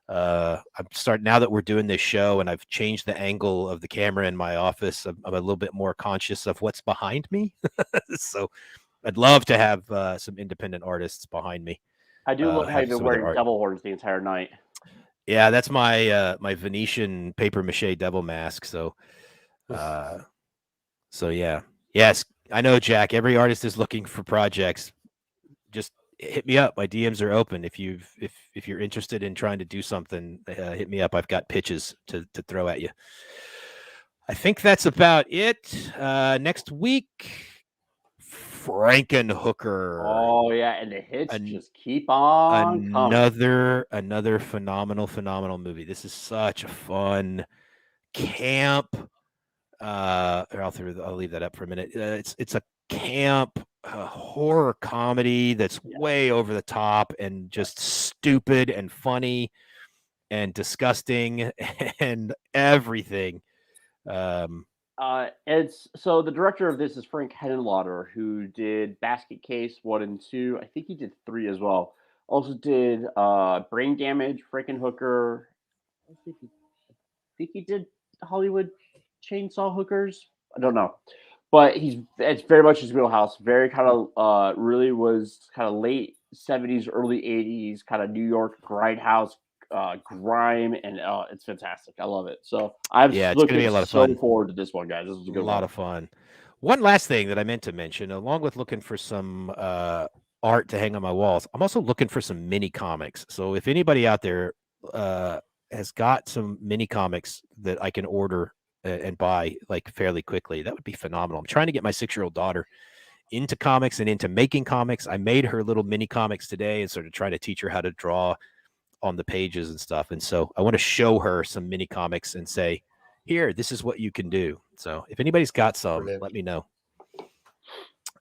I'm starting now that we're doing this show and I've changed the angle of the camera in my office. I'm a little bit more conscious of what's behind me. So I'd love to have some independent artists behind me. I do love how you've been wearing devil horns the entire night. Yeah, that's my my Venetian paper mache devil mask. So yeah. Yes, I know, Jack. Every artist is looking for projects. Just hit me up. My DMs are open. If you're interested in trying to do something, hit me up. I've got pitches to throw at you. I think that's about it. Next week, Frankenhooker. Oh yeah, and the hits just keep on coming. Another phenomenal movie. This is such a fun camp. I'll leave that up for a minute. It's a camp horror comedy that's way over the top and just stupid and funny and disgusting and everything. It's so the director of this is Frank Henenlotter, who did Basket Case 1 and 2. I think he did 3 as well. Also did Brain Damage, Frankenhooker. I think he did Hollywood Chainsaw Hookers. I don't know, but it's very much his wheelhouse. Very kind of really was kind of late 70s, early 80s kind of New York grindhouse grime, and it's fantastic. I love it. So I'm it's looking gonna be a lot of fun. forward to this one, guys. This is a good lot of fun. One last thing that I meant to mention, along with looking for some art to hang on my walls, I'm also looking for some mini comics. So if anybody out there has got some mini comics that I can order and buy like fairly quickly, that would be phenomenal. I'm trying to get my 6-year-old daughter into comics and into making comics. I made her little mini comics today and sort of trying to teach her how to draw on the pages and stuff. And so I want to show her some mini comics and say, here, this is what you can do. So if anybody's got some, Brilliant. let me know.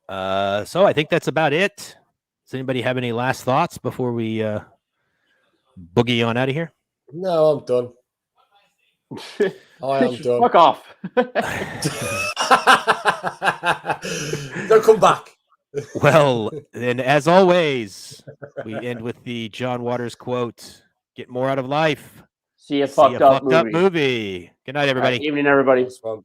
So I think that's about it. Does anybody have any last thoughts before we boogie on out of here? No, I'm done. I am done. Fuck off. Don't come back. Well, then, as always, we end with the John Waters quote: "Get more out of life. See a fucked up movie. Good night, everybody. Evening, everybody. This one.